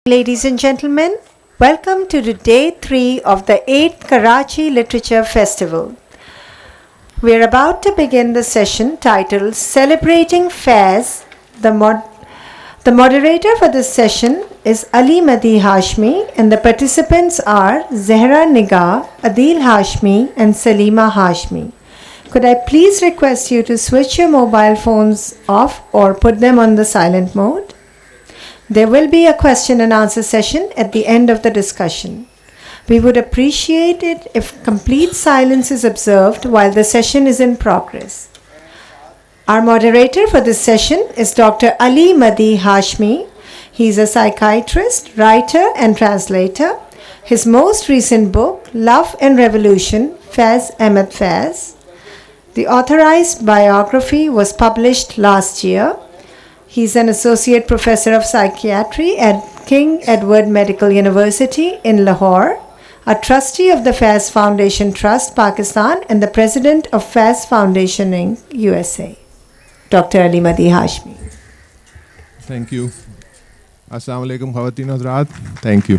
Ladies and gentlemen, welcome to day 3 of the 8th Karachi Literature Festival. We are about to begin the session titled Celebrating Fairs. The moderator for this session is Ali Madi Hashmi, and the participants are Zehra Nigah, Adil Hashmi and Salima Hashmi. Could I please request you to switch your mobile phones off or put them on the silent mode? There will be a question and answer session at the end of the discussion. We would appreciate it if complete silence is observed while the session is in progress. Our moderator for this session is Dr. Ali Madi Hashmi. He is a psychiatrist, writer and translator. His most recent book, Love and Revolution, Faiz Ahmed Faiz. The authorized biography was published last year. He's an associate professor of psychiatry at King Edward Medical University in Lahore, a trustee of the Faiz Foundation Trust, Pakistan, and the president of Faiz Foundation Inc., USA. Dr. Ali Madi Hashmi. Thank you. Assalamu alaikum khawatine hazrat. Thank you.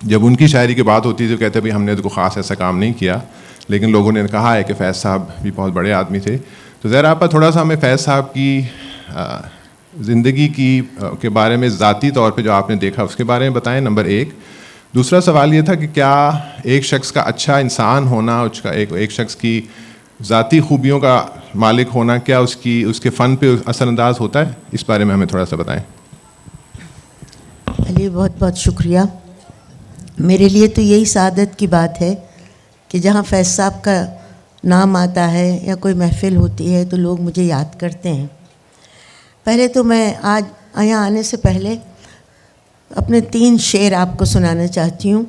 جب ان کی شاعری کی بات ہوتی تھی تو کہتے بھائی ہم نے تو کوئی خاص ایسا کام نہیں کیا, لیکن لوگوں نے کہا ہے کہ فیض صاحب بھی بہت بڑے آدمی تھے. تو ذرا آپ تھوڑا سا ہمیں فیض صاحب کی زندگی کے بارے میں ذاتی طور پہ جو آپ نے دیکھا اس کے بارے میں بتائیں, نمبر 1. دوسرا سوال یہ تھا کہ کیا ایک شخص کا اچھا انسان ہونا, اس کا ایک شخص کی ذاتی خوبیوں کا مالک ہونا, کیا اس کے فن پہ اثر انداز ہوتا ہے؟ اس بارے میں ہمیں تھوڑا سا بتائیں. علی بہت بہت شکریہ. میرے لیے تو یہی سعادت کی بات ہے کہ جہاں فیض صاحب کا نام آتا ہے یا کوئی محفل ہوتی ہے تو لوگ مجھے یاد کرتے ہیں. پہلے تو میں آج یہاں آنے سے پہلے اپنے 3 شعر آپ کو سنانا چاہتی ہوں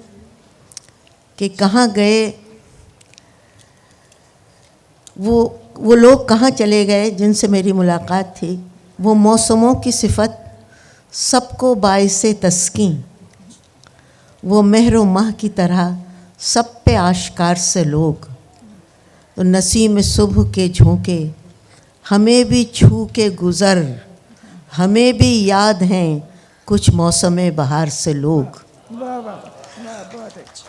کہ کہاں گئے وہ لوگ, کہاں چلے گئے جن سے میری ملاقات تھی. وہ موسموں کی صفت سب کو باعث تسکین, وہ مہر و ماہ کی طرح سب پہ آشکار سے لوگ. تو نسیم صبح کے جھونکے ہمیں بھی چھو کے گزر, ہمیں بھی یاد ہیں کچھ موسم بہار سے لوگ.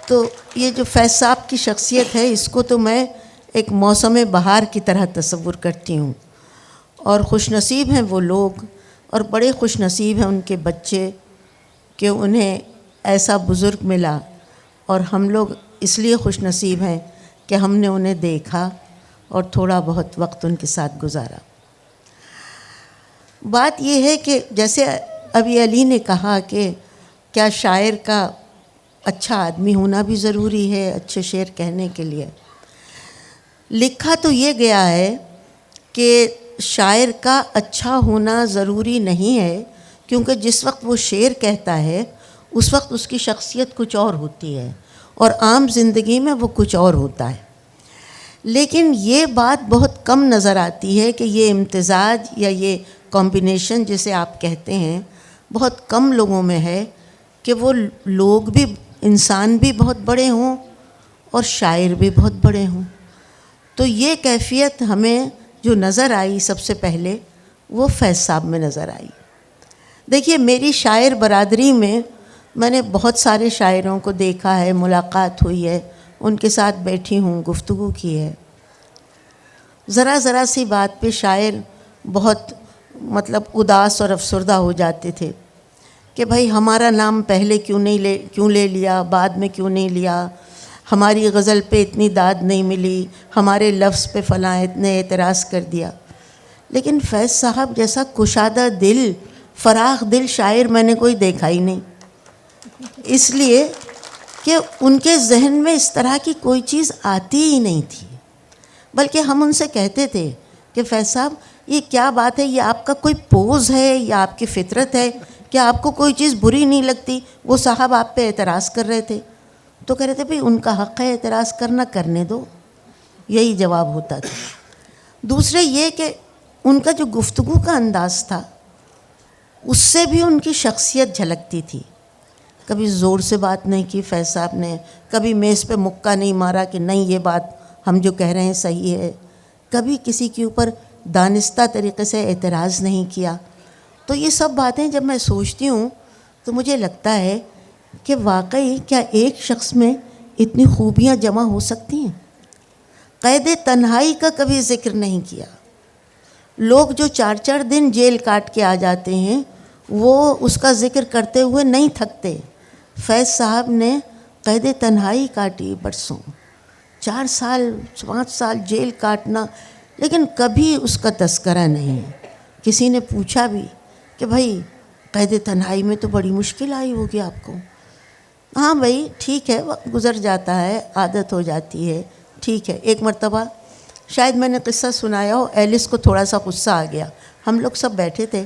تو یہ جو فیض صاحب کی شخصیت ہے اس کو تو میں ایک موسم بہار کی طرح تصور کرتی ہوں. اور خوش نصیب ہیں وہ لوگ, اور بڑے خوش نصیب ہیں ان کے بچے کہ انہیں ایسا بزرگ ملا, اور ہم لوگ اس لیے خوش نصیب ہیں کہ ہم نے انہیں دیکھا اور تھوڑا بہت وقت ان کے ساتھ گزارا. بات یہ ہے کہ جیسے ابھی علی نے کہا کہ کیا شاعر کا اچھا آدمی ہونا بھی ضروری ہے اچھے شعر کہنے کے لیے. لکھا تو یہ گیا ہے کہ شاعر کا اچھا ہونا ضروری نہیں ہے, کیونکہ جس وقت وہ شعر کہتا ہے اس وقت اس کی شخصیت کچھ اور ہوتی ہے اور عام زندگی میں وہ کچھ اور ہوتا ہے. لیکن یہ بات بہت کم نظر آتی ہے کہ یہ امتزاج یا یہ کمبینیشن جسے آپ کہتے ہیں بہت کم لوگوں میں ہے کہ وہ لوگ بھی, انسان بھی بہت بڑے ہوں اور شاعر بھی بہت بڑے ہوں. تو یہ کیفیت ہمیں جو نظر آئی سب سے پہلے وہ فیض صاحب میں نظر آئی. دیکھیے میری شاعر برادری میں نے بہت سارے شاعروں کو دیکھا ہے, ملاقات ہوئی ہے, ان کے ساتھ بیٹھی ہوں, گفتگو کی ہے. ذرا سی بات پہ شاعر بہت اداس اور افسردہ ہو جاتے تھے کہ بھائی ہمارا نام پہلے کیوں لے لیا, بعد میں کیوں نہیں لیا, ہماری غزل پہ اتنی داد نہیں ملی, ہمارے لفظ پہ فلاں اتنے اعتراض کر دیا. لیکن فیض صاحب جیسا کشادہ دل, فراخ دل شاعر میں نے کوئی دیکھا ہی نہیں, اس لیے کہ ان کے ذہن میں اس طرح کی کوئی چیز آتی ہی نہیں تھی. بلکہ ہم ان سے کہتے تھے کہ فیض صاحب یہ کیا بات ہے, یہ آپ کا کوئی پوز ہے یا آپ کی فطرت ہے, کیا آپ کو کوئی چیز بری نہیں لگتی؟ وہ صاحب آپ پہ اعتراض کر رہے تھے تو کہہ رہے تھے بھئی ان کا حق ہے اعتراض کرنا, کرنے دو, یہی جواب ہوتا تھا. دوسرے یہ کہ ان کا جو گفتگو کا انداز تھا اس سے بھی ان کی شخصیت جھلکتی تھی. کبھی زور سے بات نہیں کی فیض صاحب نے, کبھی میز پہ مکہ نہیں مارا کہ نہیں یہ بات ہم جو کہہ رہے ہیں صحیح ہے, کبھی کسی کے اوپر دانستہ طریقے سے اعتراض نہیں کیا. تو یہ سب باتیں جب میں سوچتی ہوں تو مجھے لگتا ہے کہ واقعی کیا ایک شخص میں اتنی خوبیاں جمع ہو سکتی ہیں. قید تنہائی کا کبھی ذکر نہیں کیا. لوگ جو 4 دن جیل کاٹ کے آ جاتے ہیں وہ اس کا ذکر کرتے ہوئے نہیں تھکتے. فیض صاحب نے قید تنہائی کاٹی برسوں, 4 سال 5 سال جیل کاٹنا, لیکن کبھی اس کا تذکرہ نہیں. کسی نے پوچھا بھی کہ بھائی قید تنہائی میں تو بڑی مشکل آئی ہوگی آپ کو. ہاں بھائی ٹھیک ہے, وقت گزر جاتا ہے, عادت ہو جاتی ہے, ٹھیک ہے. ایک مرتبہ شاید میں نے قصہ سنایا ہو, ایلس کو تھوڑا سا غصہ آ گیا. ہم لوگ سب بیٹھے تھے,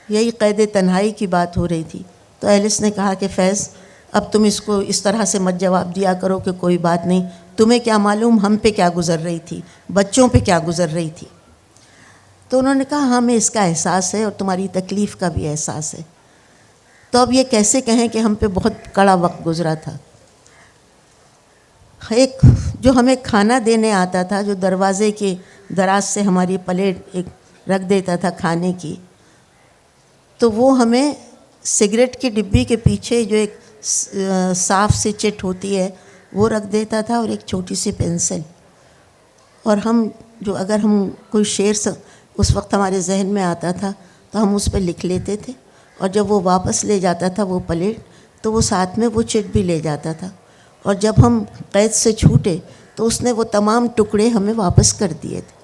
یہی قید تنہائی کی بات ہو رہی تھی, تو ایلس نے کہا کہ فیض اب تم اس کو اس طرح سے مت جواب دیا کرو کہ کوئی بات نہیں, تمہیں کیا معلوم ہم پہ کیا گزر رہی تھی, بچوں پہ کیا گزر رہی تھی. تو انہوں نے کہا ہمیں اس کا احساس ہے اور تمہاری تکلیف کا بھی احساس ہے. تو اب یہ کیسے کہیں کہ ہم پہ بہت کڑا وقت گزرا تھا. ایک جو ہمیں کھانا دینے آتا تھا, جو دروازے کے دراز سے ہماری پلیٹ ایک رکھ دیتا تھا کھانے کی, تو وہ ہمیں سگریٹ کی ڈبی کے پیچھے جو ایک صاف سی چٹ ہوتی ہے وہ رکھ دیتا تھا اور ایک چھوٹی سی پینسل. اور ہم جو اگر ہم کوئی شعر اس وقت ہمارے ذہن میں آتا تھا تو ہم اس پہ لکھ لیتے تھے, اور جب وہ واپس لے جاتا تھا وہ پلیٹ تو وہ ساتھ میں وہ چٹ بھی لے جاتا تھا. اور جب ہم قید سے چھوٹے تو اس نے وہ تمام ٹکڑے ہمیں واپس کر دیے تھے.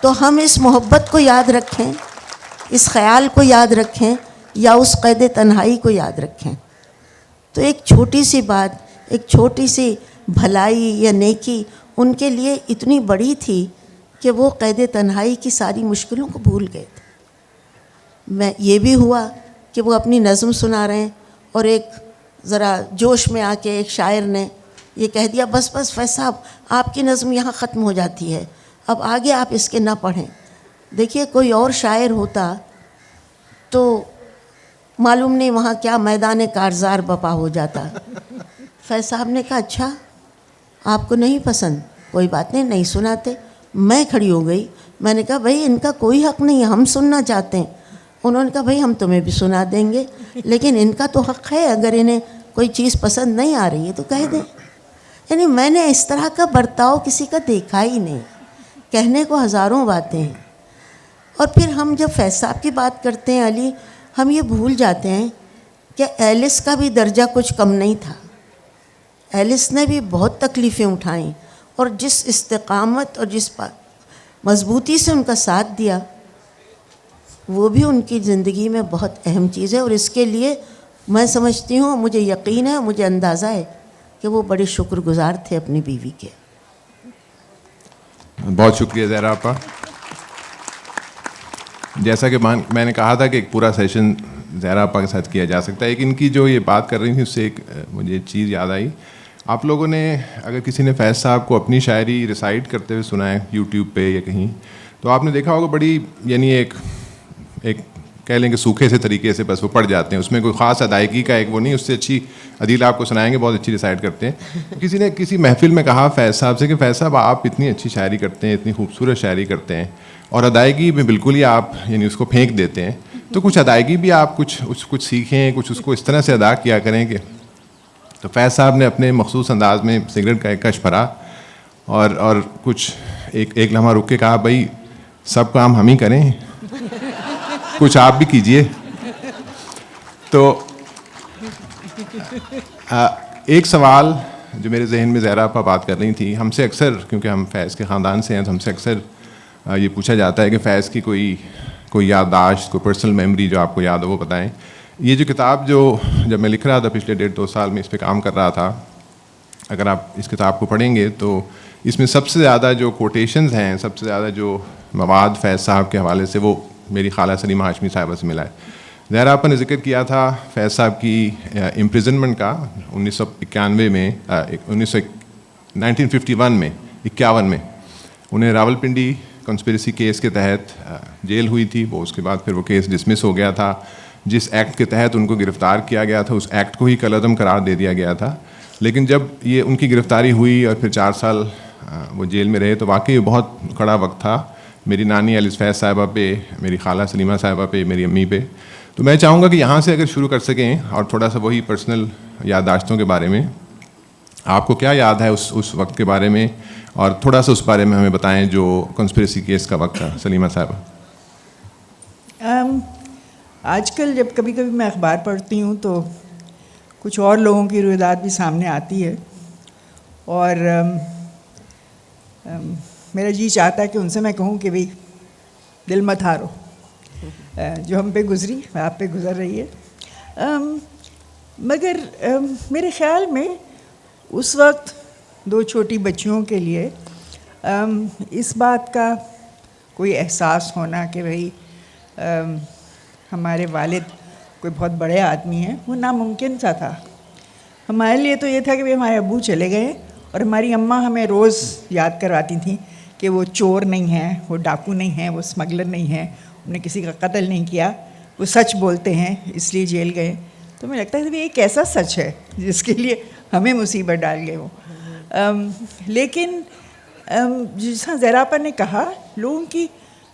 تو ہم اس محبت کو یاد رکھیں, اس خیال کو یاد رکھیں, یا اس قید تنہائی کو یاد رکھیں. تو ایک چھوٹی سی بات, ایک چھوٹی سی بھلائی یا نیکی ان کے لیے اتنی بڑی تھی کہ وہ قید تنہائی کی ساری مشکلوں کو بھول گئے تھے. میں یہ بھی ہوا کہ وہ اپنی نظم سنا رہے ہیں اور ایک ذرا جوش میں آ کے ایک شاعر نے یہ کہہ دیا, بس بس فیض صاحب آپ کی نظم یہاں ختم ہو جاتی ہے, اب آگے آپ اس کے نہ پڑھیں. دیکھیے کوئی اور شاعر ہوتا تو معلوم نہیں وہاں کیا میدان کارزار بپا ہو جاتا. فیض صاحب نے کہا اچھا آپ کو نہیں پسند, کوئی بات نہیں, نہیں سناتے. میں کھڑی ہو گئی, میں نے کہا بھائی ان کا کوئی حق نہیں ہے, ہم سننا چاہتے ہیں. انہوں نے کہا بھائی ہم تمہیں بھی سنا دیں گے, لیکن ان کا تو حق ہے, اگر انہیں کوئی چیز پسند نہیں آ رہی ہے تو کہہ دیں. یعنی میں نے اس طرح کا برتاؤ کسی کا دیکھا ہی نہیں. کہنے کو ہزاروں باتیں ہیں. اور پھر ہم جب فیض صاحب کی بات کرتے ہیں علی, ہم یہ بھول جاتے ہیں کہ ایلس کا بھی درجہ کچھ کم نہیں تھا. ایلس نے بھی بہت تکلیفیں اٹھائیں, اور جس استقامت اور جس مضبوطی سے ان کا ساتھ دیا وہ بھی ان کی زندگی میں بہت اہم چیز ہے. اور اس کے لیے میں سمجھتی ہوں, مجھے یقین ہے, مجھے اندازہ ہے کہ وہ بڑے شکر گزار تھے اپنی بیوی کے. بہت شکریہ زہرا آپا. جیسا کہ میں نے کہا تھا کہ ایک پورا سیشن زہرا آپا کے ساتھ کیا جا سکتا ہے, لیکن ان کی جو یہ بات کر رہی تھی اس سے ایک مجھے چیز یاد آئی. آپ لوگوں نے اگر کسی نے فیض صاحب کو اپنی شاعری ریسائٹ کرتے ہوئے سنا ہے یوٹیوب پہ یا کہیں, تو آپ نے دیکھا ہوگا بڑی یعنی ایک کہہ لیں کہ سوکھے سے طریقے سے بس وہ پڑھ جاتے ہیں, اس میں کوئی خاص ادائیگی کا ایک وہ نہیں. اس سے اچھی عدیل آپ کو سنائیں گے, بہت اچھی ریسائٹ کرتے ہیں. کسی نے کسی محفل میں کہا فیض صاحب سے کہ فیض صاحب آپ اتنی اچھی شاعری کرتے ہیں, اتنی خوبصورت شاعری کرتے ہیں, اور ادائیگی میں بالکل ہی آپ یعنی اس کو پھینک دیتے ہیں, تو کچھ ادائیگی بھی آپ کچھ سیکھیں, کچھ اس کو اس طرح سے ادا کیا کریں کہ. تو فیض صاحب نے اپنے مخصوص انداز میں سگریٹ کا ایک کش بھرا اور کچھ ایک لمحہ رک کے کہا بھائی سب کام ہم ہی کریں, کچھ آپ بھی کیجئے. تو ایک سوال جو میرے ذہن میں زہرا آپا بات کر رہی تھی, ہم سے اکثر کیونکہ ہم فیض کے خاندان سے ہیں تو ہم سے اکثر یہ پوچھا جاتا ہے کہ فیض کی کوئی یادداشت, کوئی پرسنل میموری جو آپ کو یاد ہو وہ بتائیں. یہ جو کتاب جب میں لکھ رہا تھا پچھلے 1.5-2 سال میں اس پہ کام کر رہا تھا, اگر آپ اس کتاب کو پڑھیں گے تو اس میں سب سے زیادہ جو کوٹیشنز ہیں, سب سے زیادہ جو مواد فیض صاحب کے حوالے سے وہ میری خالہ سلیمہ ہاشمی صاحبہ سے ملا ہے. زہرا آپا نے ذکر کیا تھا فیض صاحب کی امپریزنمنٹ کا 1951 میں 1951 میں 51 میں انہیں راولپنڈی کنسپریسی کیس کے تحت جیل ہوئی تھی. وہ اس کے بعد پھر وہ کیس ڈسمس ہو گیا تھا. جس ایکٹ کے تحت ان کو گرفتار کیا گیا تھا اس ایکٹ کو ہی کالعدم قرار دے دیا گیا تھا. لیکن جب یہ ان کی گرفتاری ہوئی اور پھر 4 سال وہ جیل میں رہے تو واقعی بہت کڑا وقت تھا میری نانی ایلس فیض صاحبہ پہ, میری خالہ سلیمہ صاحبہ پہ, میری امی پہ. تو میں چاہوں گا کہ یہاں سے اگر شروع کر سکیں اور تھوڑا سا وہی پرسنل یادداشتوں کے بارے میں, آپ کو کیا یاد ہے اس وقت کے بارے میں, اور تھوڑا سا اس بارے میں ہمیں بتائیں جو کنسپریسی کیس کا وقت تھا. سلیمہ صاحبہ. آج کل جب کبھی کبھی میں اخبار پڑھتی ہوں تو کچھ اور لوگوں کی روایات بھی سامنے آتی ہے, اور میرا جی چاہتا ہے کہ ان سے میں کہوں کہ بھئی دل مت ہارو, جو ہم پہ گزری آپ پہ گزر رہی ہے. مگر میرے خیال میں اس وقت 2 چھوٹی بچیوں کے لیے اس بات کا کوئی احساس ہونا کہ بھئی ہمارے والد کوئی بہت بڑے آدمی ہیں, وہ ناممکن سا تھا. ہمارے لیے تو یہ تھا کہ بھئی ہمارے ابو چلے گئے, اور ہماری اماں ہمیں روز یاد کرواتی تھیں کہ وہ چور نہیں ہیں, وہ ڈاکو نہیں ہیں, وہ اسمگلر نہیں ہیں, انہوں نے کسی کا قتل نہیں کیا, وہ سچ بولتے ہیں اس لیے جیل گئے. تو مجھے لگتا ہے کہ یہ کیسا سچ ہے جس کے لیے ہمیں مصیبت ڈال گئے وہ. لیکن جیسا زہرا آپا نے کہا, لوگوں کی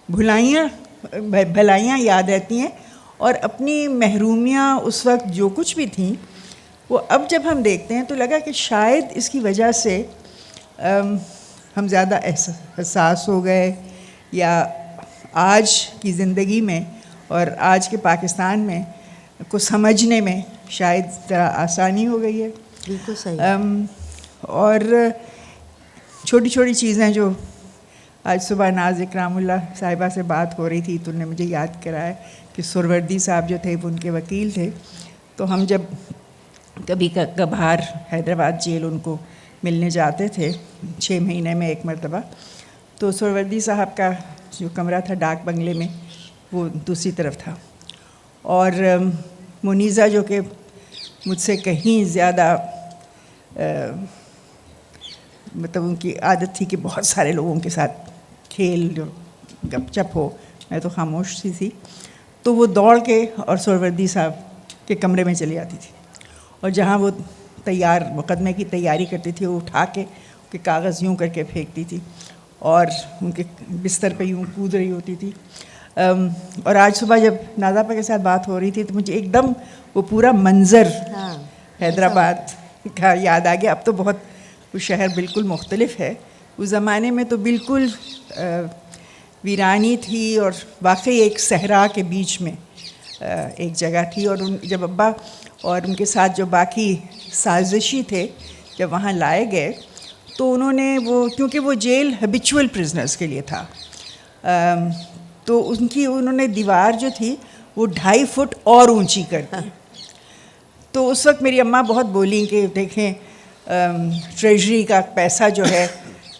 بھلائیاں یاد رہتی ہیں, اور اپنی محرومیاں اس وقت جو کچھ بھی تھیں وہ اب جب ہم دیکھتے ہیں تو لگا کہ شاید اس کی وجہ سے ہم زیادہ حساس ہو گئے، یا آج کی زندگی میں اور آج کے پاکستان میں کو سمجھنے میں شاید ذرا آسانی ہو گئی ہے. بالکل صحیح. اور چھوٹی چھوٹی چیزیں جو آج صبح ناز اکرام اللہ صاحبہ سے بات ہو رہی تھی تو انہوں نے مجھے یاد کرایا کہ سہروردی صاحب جو تھے وہ ان کے وکیل تھے. تو ہم جب کبھی کبھار حیدرآباد جیل ان کو ملنے جاتے تھے 6 مہینے میں ایک مرتبہ، تو سہروردی صاحب کا جو کمرہ تھا ڈاک بنگلے میں وہ دوسری طرف تھا، اور منیزہ جو کہ مجھ سے کہیں زیادہ مطلب ان کی عادت تھی کہ بہت سارے لوگوں کے ساتھ کھیل جو گپ چپ ہو، میں تو خاموش سی تھی، تو وہ دوڑ کے اور سہروردی صاحب کے کمرے میں چلی جاتی تھی، اور جہاں وہ مقدمے کی تیاری کرتی تھی وہ اٹھا کے کاغذ یوں کر کے پھینکتی تھی اور ان کے بستر پہ یوں کود رہی ہوتی تھی. اور آج صبح جب نازاپا کے ساتھ بات ہو رہی تھی تو مجھے ایک دم وہ پورا منظر حیدرآباد کا یاد آ گیا. اب تو بہت وہ شہر بالکل مختلف ہے، اس زمانے میں تو بالکل ویرانی تھی اور واقعی ایک صحرا کے بیچ میں ایک جگہ تھی. اور جب ابا اور ان کے ساتھ جو باقی سازشی تھے جب وہاں لائے گئے تو انہوں نے کیونکہ وہ جیل ہیبیچول پرزنرز کے لیے تھا، تو انہوں نے دیوار جو تھی وہ 2.5 فٹ اور اونچی کر دی. تو اس وقت میری اماں بہت بولیں کہ دیکھیں ٹریجری کا پیسہ جو ہے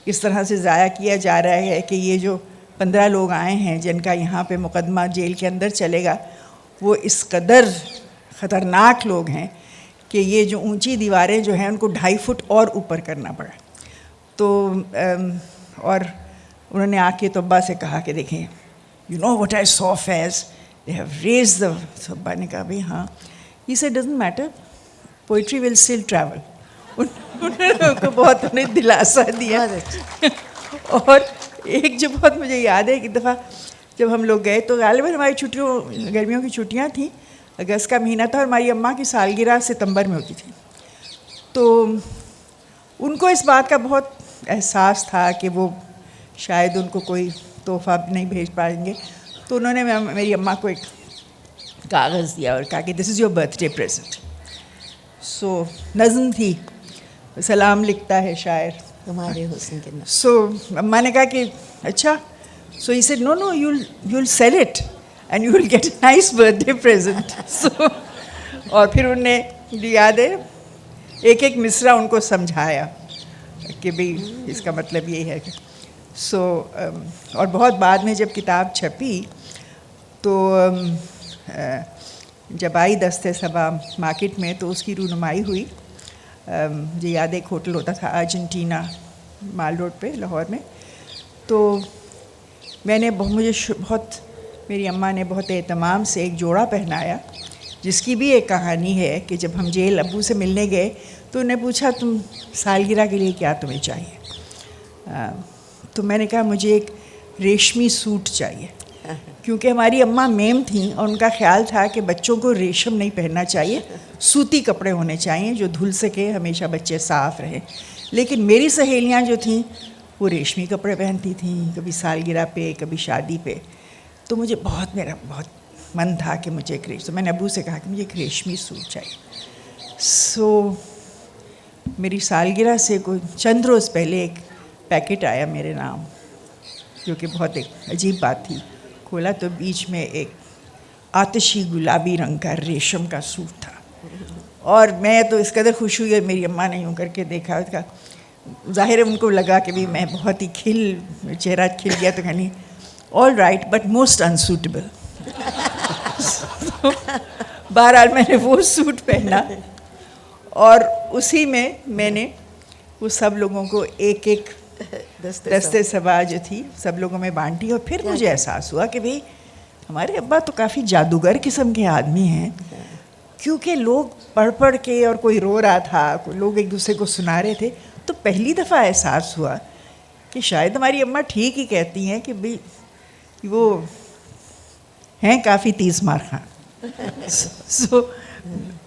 اس طرح سے ضائع کیا جا رہا ہے کہ یہ جو 15 لوگ آئے ہیں جن کا یہاں پہ مقدمہ جیل کے اندر چلے گا وہ اس قدر خطرناک لوگ ہیں کہ یہ جو اونچی دیواریں جو ہیں ان کو 2.5 فٹ اور اوپر کرنا پڑا. تو اور انہوں نے آ کے تو ابا سے کہا کہ دیکھیں you know what I saw Faiz they have raise the. ابا نے کہا بھائی ہاں. He said doesn't matter, poetry will still travel. ان کو بہت انہیں دلاسا دیا. اور ایک جو بہت مجھے یاد ہے ایک دفعہ جب ہم لوگ گئے تو غالباً ہماری گرمیوں کی چھٹیاں تھیں، اگست کا مہینہ تھا اور ہماری اماں کی سالگرہ ستمبر میں ہوتی تھی. تو ان کو اس بات کا بہت احساس تھا کہ وہ شاید ان کو کوئی تحفہ نہیں بھیج پائیں گے، تو انہوں نے میری اماں کو ایک کاغذ دیا اور کہا کہ دس از یور برتھ ڈے پریزنٹ. سو نظم تھی، سلام لکھتا ہے شاعر تمہارے حسن کے نام. سو اماں نے کہا کہ اچھا. So he said no you'll sell it and you will get a nice birthday present. So اور پھر انہوں نے یاد ہے ایک ایک مصرع ان کو سمجھایا کہ بھئی اس کا مطلب یہ ہے. سو اور بہت بعد میں جب کتاب چھپی تو جب آئی دست صبا مارکیٹ میں تو اس کی رونمائی ہوئی. مجھے یاد ہے ایک ہوٹل ہوتا تھا ارجنٹینا مال روڈ پہ لاہور میں. تو میں نے میری اماں نے بہت اہتمام سے ایک جوڑا پہنایا جس کی بھی ایک کہانی ہے کہ جب ہم جیل ابو سے ملنے گئے تو انہیں پوچھا تم سالگرہ کے لیے کیا تمہیں چاہیے. تو میں نے کہا مجھے ایک ریشمی سوٹ چاہیے، کیونکہ ہماری اماں میم تھیں اور ان کا خیال تھا کہ بچوں کو ریشم نہیں پہننا چاہیے، سوتی کپڑے ہونے چاہیے جو دھل سکے، ہمیشہ بچے صاف رہیں. لیکن میری سہیلیاں جو تھیں وہ ریشمی کپڑے پہنتی تھیں، کبھی سالگرہ پہ کبھی شادی پہ. تو میرا بہت من تھا کہ مجھے میں نے ابو سے کہا کہ مجھے ایک ریشمی سوٹ چاہیے. سو میری سالگرہ سے کوئی چند روز پہلے ایک پیکٹ آیا میرے نام، جو کہ بہت ایک عجیب بات تھی. کھولا تو بیچ میں ایک آتشی گلابی رنگ کا ریشم کا سوٹ تھا، اور میں تو اس قدر خوش ہوئی. میری اماں نے یوں کر کے دیکھا، ظاہر ہے ان کو لگا کہ بھی میں بہت ہی چہرہ کھل گیا. تو کہانی all right but most unsuitable. بہرحال میں نے وہ سوٹ پہنا اور اسی میں میں نے وہ سب لوگوں کو ایک ایک دستے صبا جو تھی سب لوگوں میں بانٹی. اور پھر مجھے احساس ہوا کہ بھئی ہمارے ابا تو کافی جادوگر قسم کے آدمی ہیں، کیونکہ لوگ پڑھ کے اور کوئی رو رہا تھا، کوئی لوگ ایک دوسرے کو سنا رہے تھے. تو پہلی دفعہ احساس ہوا کہ شاید ہماری اماں ٹھیک ہی کہتی ہیں کہ بھئی وہ ہیں کافی تیز مار خان. سو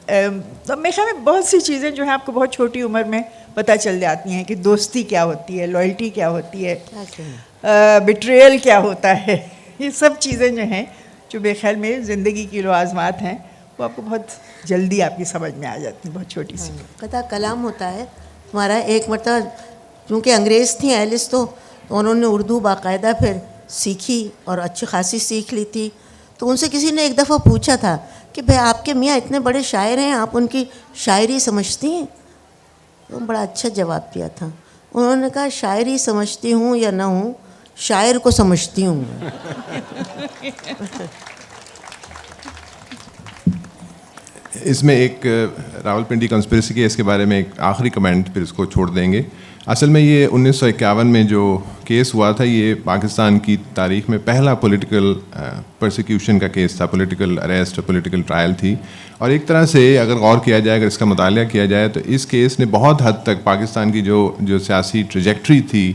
تو میرے خیال میں بہت سی چیزیں جو ہیں آپ کو بہت چھوٹی عمر میں پتہ چل جاتی ہیں کہ دوستی کیا ہوتی ہے, لائلٹی کیا ہوتی ہے, بیٹریل کیا ہوتا ہے. یہ سب چیزیں جو ہیں جو میرے خیال میں زندگی کی لوازمات ہیں وہ آپ کو بہت جلدی آپ کی سمجھ میں آ جاتی ہیں, بہت چھوٹی سی. قطع کلام ہوتا ہے ہمارا. ایک مرتبہ چونکہ انگریز تھیں ایلس تو انہوں نے اردو باقاعدہ پھر سیکھی اور اچھی خاصی سیکھ لی تھی. تو ان سے کسی نے ایک دفعہ پوچھا تھا کہ بھائی آپ کے میاں اتنے بڑے شاعر ہیں, آپ ان کی شاعری سمجھتی ہیں؟ تو بڑا اچھا جواب دیا تھا. انہوں نے کہا شاعری سمجھتی ہوں یا نہ ہوں, شاعر کو سمجھتی ہوں. اس میں ایک راول پنڈی کنسپریسی کیس کے بارے میں ایک آخری کمنٹ پھر اس کو چھوڑ دیں گے. اصل میں یہ 1951 میں جو کیس ہوا تھا یہ پاکستان کی تاریخ میں پہلا پولیٹیکل پرسیکیوشن کا کیس تھا, پولیٹیکل اریسٹ اور پولیٹیکل ٹرائل تھی. اور ایک طرح سے اگر غور کیا جائے, اگر اس کا مطالعہ کیا جائے تو اس کیس نے بہت حد تک پاکستان کی جو سیاسی ٹریجیکٹری تھی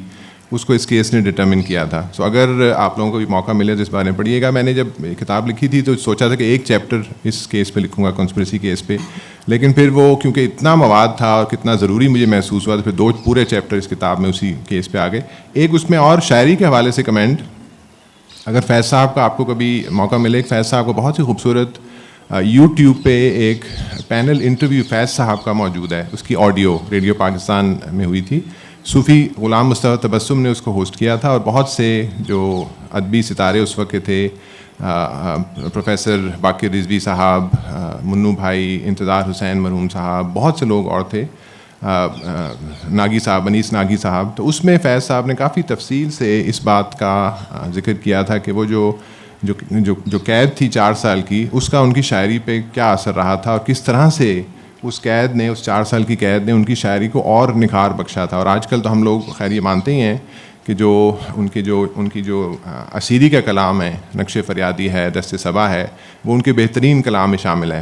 اس کو اس کیس نے ڈٹرمن کیا تھا. سو اگر آپ لوگوں کو بھی موقع ملے تو اس بارے میں پڑھیے گا. میں نے جب کتاب لکھی تھی تو سوچا تھا کہ ایک چیپٹر اس کیس پہ لکھوں گا, کنسپریسی کیس پہ, لیکن پھر وہ کیونکہ اتنا مواد تھا اور کتنا ضروری مجھے محسوس ہوا تو پھر 2 پورے چیپٹر اس کتاب میں اسی کیس پہ آ گئے. ایک اس میں اور شاعری کے حوالے سے کمنٹ, اگر فیض صاحب کا آپ کو کبھی موقع ملے, فیض صاحب کو بہت ہی خوبصورت یوٹیوب پہ ایک پینل انٹرویو فیض صاحب کا موجود ہے, اس کی آڈیو ریڈیو پاکستان میں ہوئی تھی. صوفی غلام مصطفیٰ تبسم نے اس کو ہوسٹ کیا تھا اور بہت سے جو ادبی ستارے اس وقت کے تھے, پروفیسر باقر رضوی صاحب, منو بھائی, انتظار حسین مرحوم صاحب, بہت سے لوگ اور تھے, ناگی صاحب, انیس ناگی صاحب. تو اس میں فیض صاحب نے کافی تفصیل سے اس بات کا ذکر کیا تھا کہ وہ جو قید تھی 4 سال کی, اس کا ان کی شاعری پہ کیا اثر رہا تھا اور کس طرح سے اس قید نے, اس 4 سال کی قید نے ان کی شاعری کو اور نکھار بخشا تھا. اور آج کل تو ہم لوگ خیر یہ مانتے ہی ہیں کہ جو ان کی جو اسیری کا کلام ہے, نقش فریادی ہے, دست صبا ہے, وہ ان کے بہترین کلام میں شامل ہے.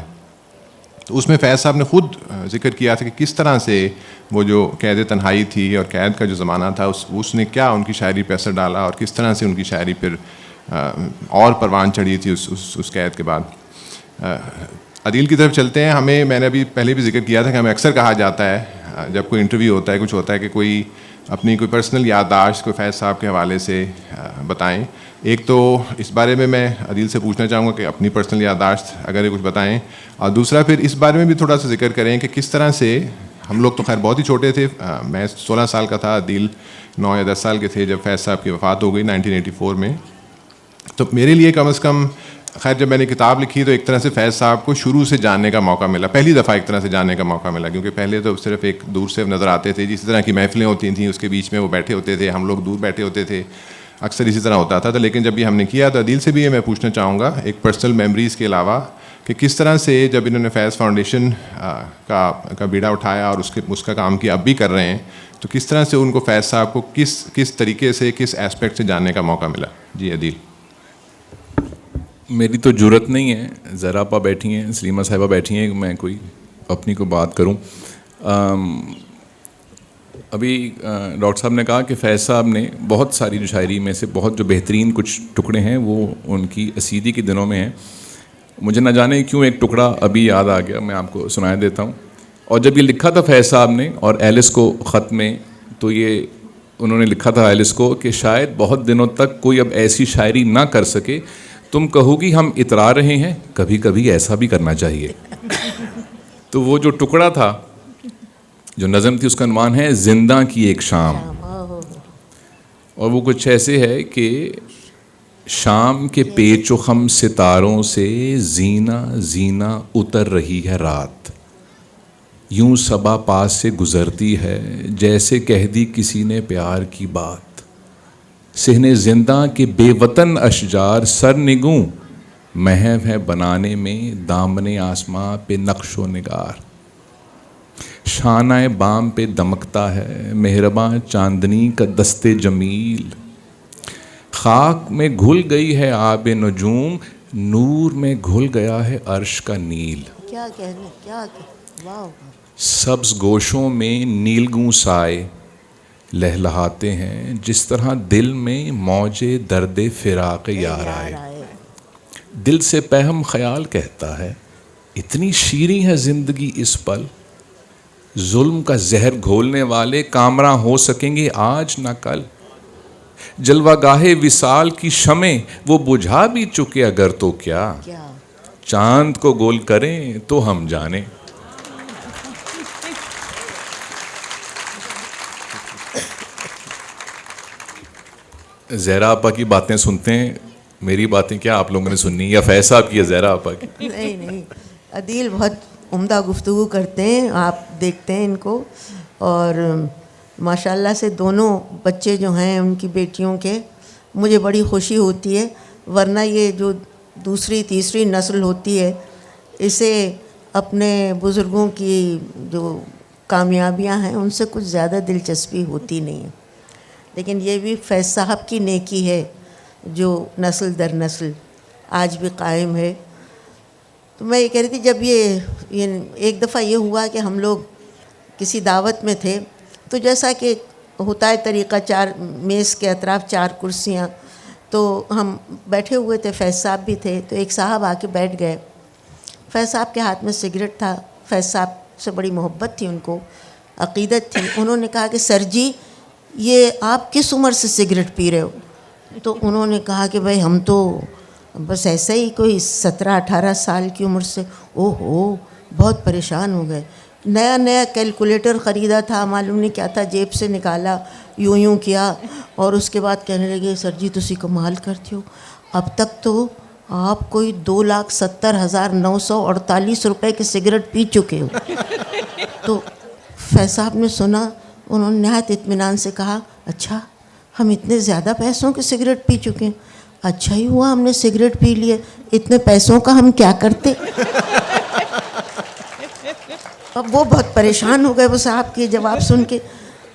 تو اس میں فیض صاحب نے خود ذکر کیا تھا کہ کس طرح سے وہ جو قید تنہائی تھی اور قید کا جو زمانہ تھا اس نے کیا ان کی شاعری پہ اثر ڈالا اور کس طرح سے ان کی شاعری پھر اور پروان چڑھی تھی اس قید کے بعد. عدیل کی طرف چلتے ہیں. میں نے ابھی پہلے بھی ذکر کیا تھا کہ ہمیں اکثر کہا جاتا ہے جب کوئی انٹرویو ہوتا ہے, کچھ ہوتا ہے, کہ کوئی اپنی کوئی پرسنل یادداشت کوئی فیض صاحب کے حوالے سے بتائیں. ایک تو اس بارے میں عدیل سے پوچھنا چاہوں گا کہ اپنی پرسنل یادداشت اگر یہ کچھ بتائیں, اور دوسرا پھر اس بارے میں بھی تھوڑا سا ذکر کریں کہ کس طرح سے ہم لوگ تو خیر بہت ہی چھوٹے تھے, میں 16 سال کا تھا, عدیل 9 یا 10 سال کے تھے جب فیض صاحب کی وفات ہو گئی 1984 میں. تو میرے لیے کم از کم خیر جب میں نے کتاب لکھی تو ایک طرح سے فیض صاحب کو شروع سے جاننے کا موقع ملا, پہلی دفعہ ایک طرح سے جاننے کا موقع ملا, کیونکہ پہلے تو صرف ایک دور سے نظر آتے تھے. جس طرح کی محفلیں ہوتی تھیں اس کے بیچ میں وہ بیٹھے ہوتے تھے, ہم لوگ دور بیٹھے ہوتے تھے, اکثر اسی طرح ہوتا تھا. لیکن جب یہ ہم نے کیا تو عدیل سے بھی یہ میں پوچھنا چاہوں گا ایک پرسنل میموریز کے علاوہ کہ کس طرح سے جب انہوں نے فیض فاؤنڈیشن کا بیڑا اٹھایا اور اس کا کام کیا, اب بھی کر رہے ہیں, تو کس طرح سے ان کو فیض صاحب کو کس طریقے سے کس ایسپیکٹ سے جاننے کا موقع ملا. جی عدیل. میری تو جرت نہیں ہے, ذرا پا بیٹھی ہیں, سلیمہ صاحبہ بیٹھی ہیں, میں کوئی اپنی کو بات کروں. ابھی ڈاکٹر صاحب نے کہا کہ فیض صاحب نے بہت ساری جو شاعری میں سے بہت جو بہترین کچھ ٹکڑے ہیں وہ ان کی اسیری کے دنوں میں ہیں. مجھے نہ جانے کیوں ایک ٹکڑا ابھی یاد آ گیا, میں آپ کو سنا دیتا ہوں. اور جب یہ لکھا تھا فیض صاحب نے اور ایلس کو خط میں, تو یہ انہوں نے لکھا تھا ایلس کو کہ شاید بہت دنوں تک کوئی اب ایسی شاعری نہ کر سکے, تم کہو گی ہم اترا رہے ہیں, کبھی کبھی ایسا بھی کرنا چاہیے. تو وہ جو ٹکڑا تھا, جو نظم تھی, اس کا عنوان ہے زندہ کی ایک شام, اور وہ کچھ ایسے ہے کہ شام کے پیچ و خم ستاروں سے زینہ زینہ اتر رہی ہے رات, یوں صبا پاس سے گزرتی ہے جیسے کہہ دی کسی نے پیار کی بات. صحن زندہ کے بے وطن اشجار سر نگوں, محو ہے بنانے میں دامن آسماں پہ نقش و نگار. شانہ بام پہ دمکتا ہے مہرباں چاندنی کا دست جمیل, خاک میں گھل گئی ہے آب نجوم, نور میں گھل گیا ہے عرش کا نیل. کیا کہنے, کیا واو. سبز گوشوں میں نیلگوں سائے لہلہاتے ہیں جس طرح دل میں موجے درد فراق یار آئے. دل سے پہم خیال کہتا ہے اتنی شیریں ہے زندگی اس پل, ظلم کا زہر گھولنے والے کامراں ہو سکیں گے آج نہ کل. جلوہ گاہے وصال کی شمیں وہ بجھا بھی چکے اگر تو کیا, چاند کو گول کریں تو ہم جانیں. زہرا آپا کی باتیں سنتے ہیں, میری باتیں کیا آپ لوگوں نے سننی, یا فیض صاحب کی یا زہرا آپا کی؟ نہیں, عدیل بہت عمدہ گفتگو کرتے ہیں, آپ دیکھتے ہیں ان کو, اور ماشاءاللہ سے دونوں بچے جو ہیں ان کی بیٹیوں کے, مجھے بڑی خوشی ہوتی ہے. ورنہ یہ جو دوسری تیسری نسل ہوتی ہے اسے اپنے بزرگوں کی جو کامیابیاں ہیں ان سے کچھ زیادہ دلچسپی ہوتی نہیں ہے. لیکن یہ بھی فیض صاحب کی نیکی ہے جو نسل در نسل آج بھی قائم ہے. تو میں یہ کہہ رہی تھی, جب یہ ایک دفعہ یہ ہوا کہ ہم لوگ کسی دعوت میں تھے, تو جیسا کہ ہوتا ہے طریقہ, 4 میز کے اطراف 4 کرسیاں, تو ہم بیٹھے ہوئے تھے, فیض صاحب بھی تھے. تو ایک صاحب آ کے بیٹھ گئے, فیض صاحب کے ہاتھ میں سگریٹ تھا, فیض صاحب سے بڑی محبت تھی, ان کو عقیدت تھی. انہوں نے کہا کہ سر جی یہ آپ کس عمر سے سگریٹ پی رہے ہو؟ تو انہوں نے کہا کہ بھائی ہم تو بس ایسا ہی کوئی 17-18 سال کی عمر سے. او ہو, بہت پریشان ہو گئے. نیا کیلکولیٹر خریدا تھا, معلوم نہیں کیا تھا, جیب سے نکالا, یوں کیا, اور اس کے بعد کہنے لگے سر جی تسی کمال کرتے ہو, اب تک تو آپ کوئی 2,70,948 روپے کے سگریٹ پی چکے ہو. تو فیض صاحب نے سنا, انہوں نے نہایت اطمینان سے کہا اچھا ہم اتنے زیادہ پیسوں کے سگریٹ پی چکے ہیں, اچھا ہی ہوا ہم نے سگریٹ پی لیے, اتنے پیسوں کا ہم کیا کرتے. اب وہ بہت پریشان ہو گئے وہ صاحب کے جواب سن کے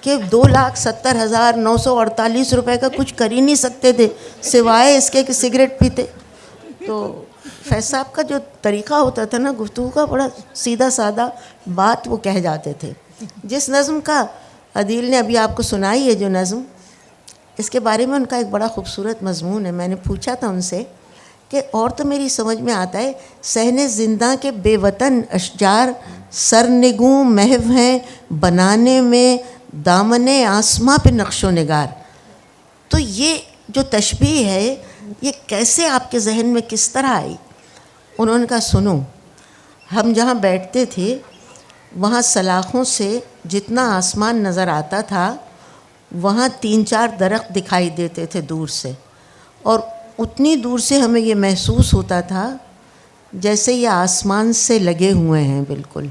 کہ 2,70,948 روپے کا کچھ کر ہی نہیں سکتے تھے سوائے اس کے کہ سگریٹ پیتے. تو فیض صاحب کا جو طریقہ ہوتا تھا نا گفتگو کا, بڑا سیدھا سادہ بات وہ کہہ جاتے تھے. جس نظم کا عدیل نے ابھی آپ کو سنائی ہے جو نظم, اس کے بارے میں ان کا ایک بڑا خوبصورت مضمون ہے. میں نے پوچھا تھا ان سے کہ اور تو میری سمجھ میں آتا ہے صحن زندہ کے بے وطن اشجار سرنگوں محو ہیں بنانے میں دامن آسماں پہ نقش و نگار. تو یہ جو تشبیہ ہے یہ کیسے آپ کے ذہن میں کس طرح آئی؟ انہوں نے کہا سنو, ہم جہاں بیٹھتے تھے وہاں سلاخوں سے جتنا آسمان نظر آتا تھا وہاں 3-4 درخت دکھائی دیتے تھے دور سے, اور اتنی دور سے ہمیں یہ محسوس ہوتا تھا جیسے یہ آسمان سے لگے ہوئے ہیں بالکل.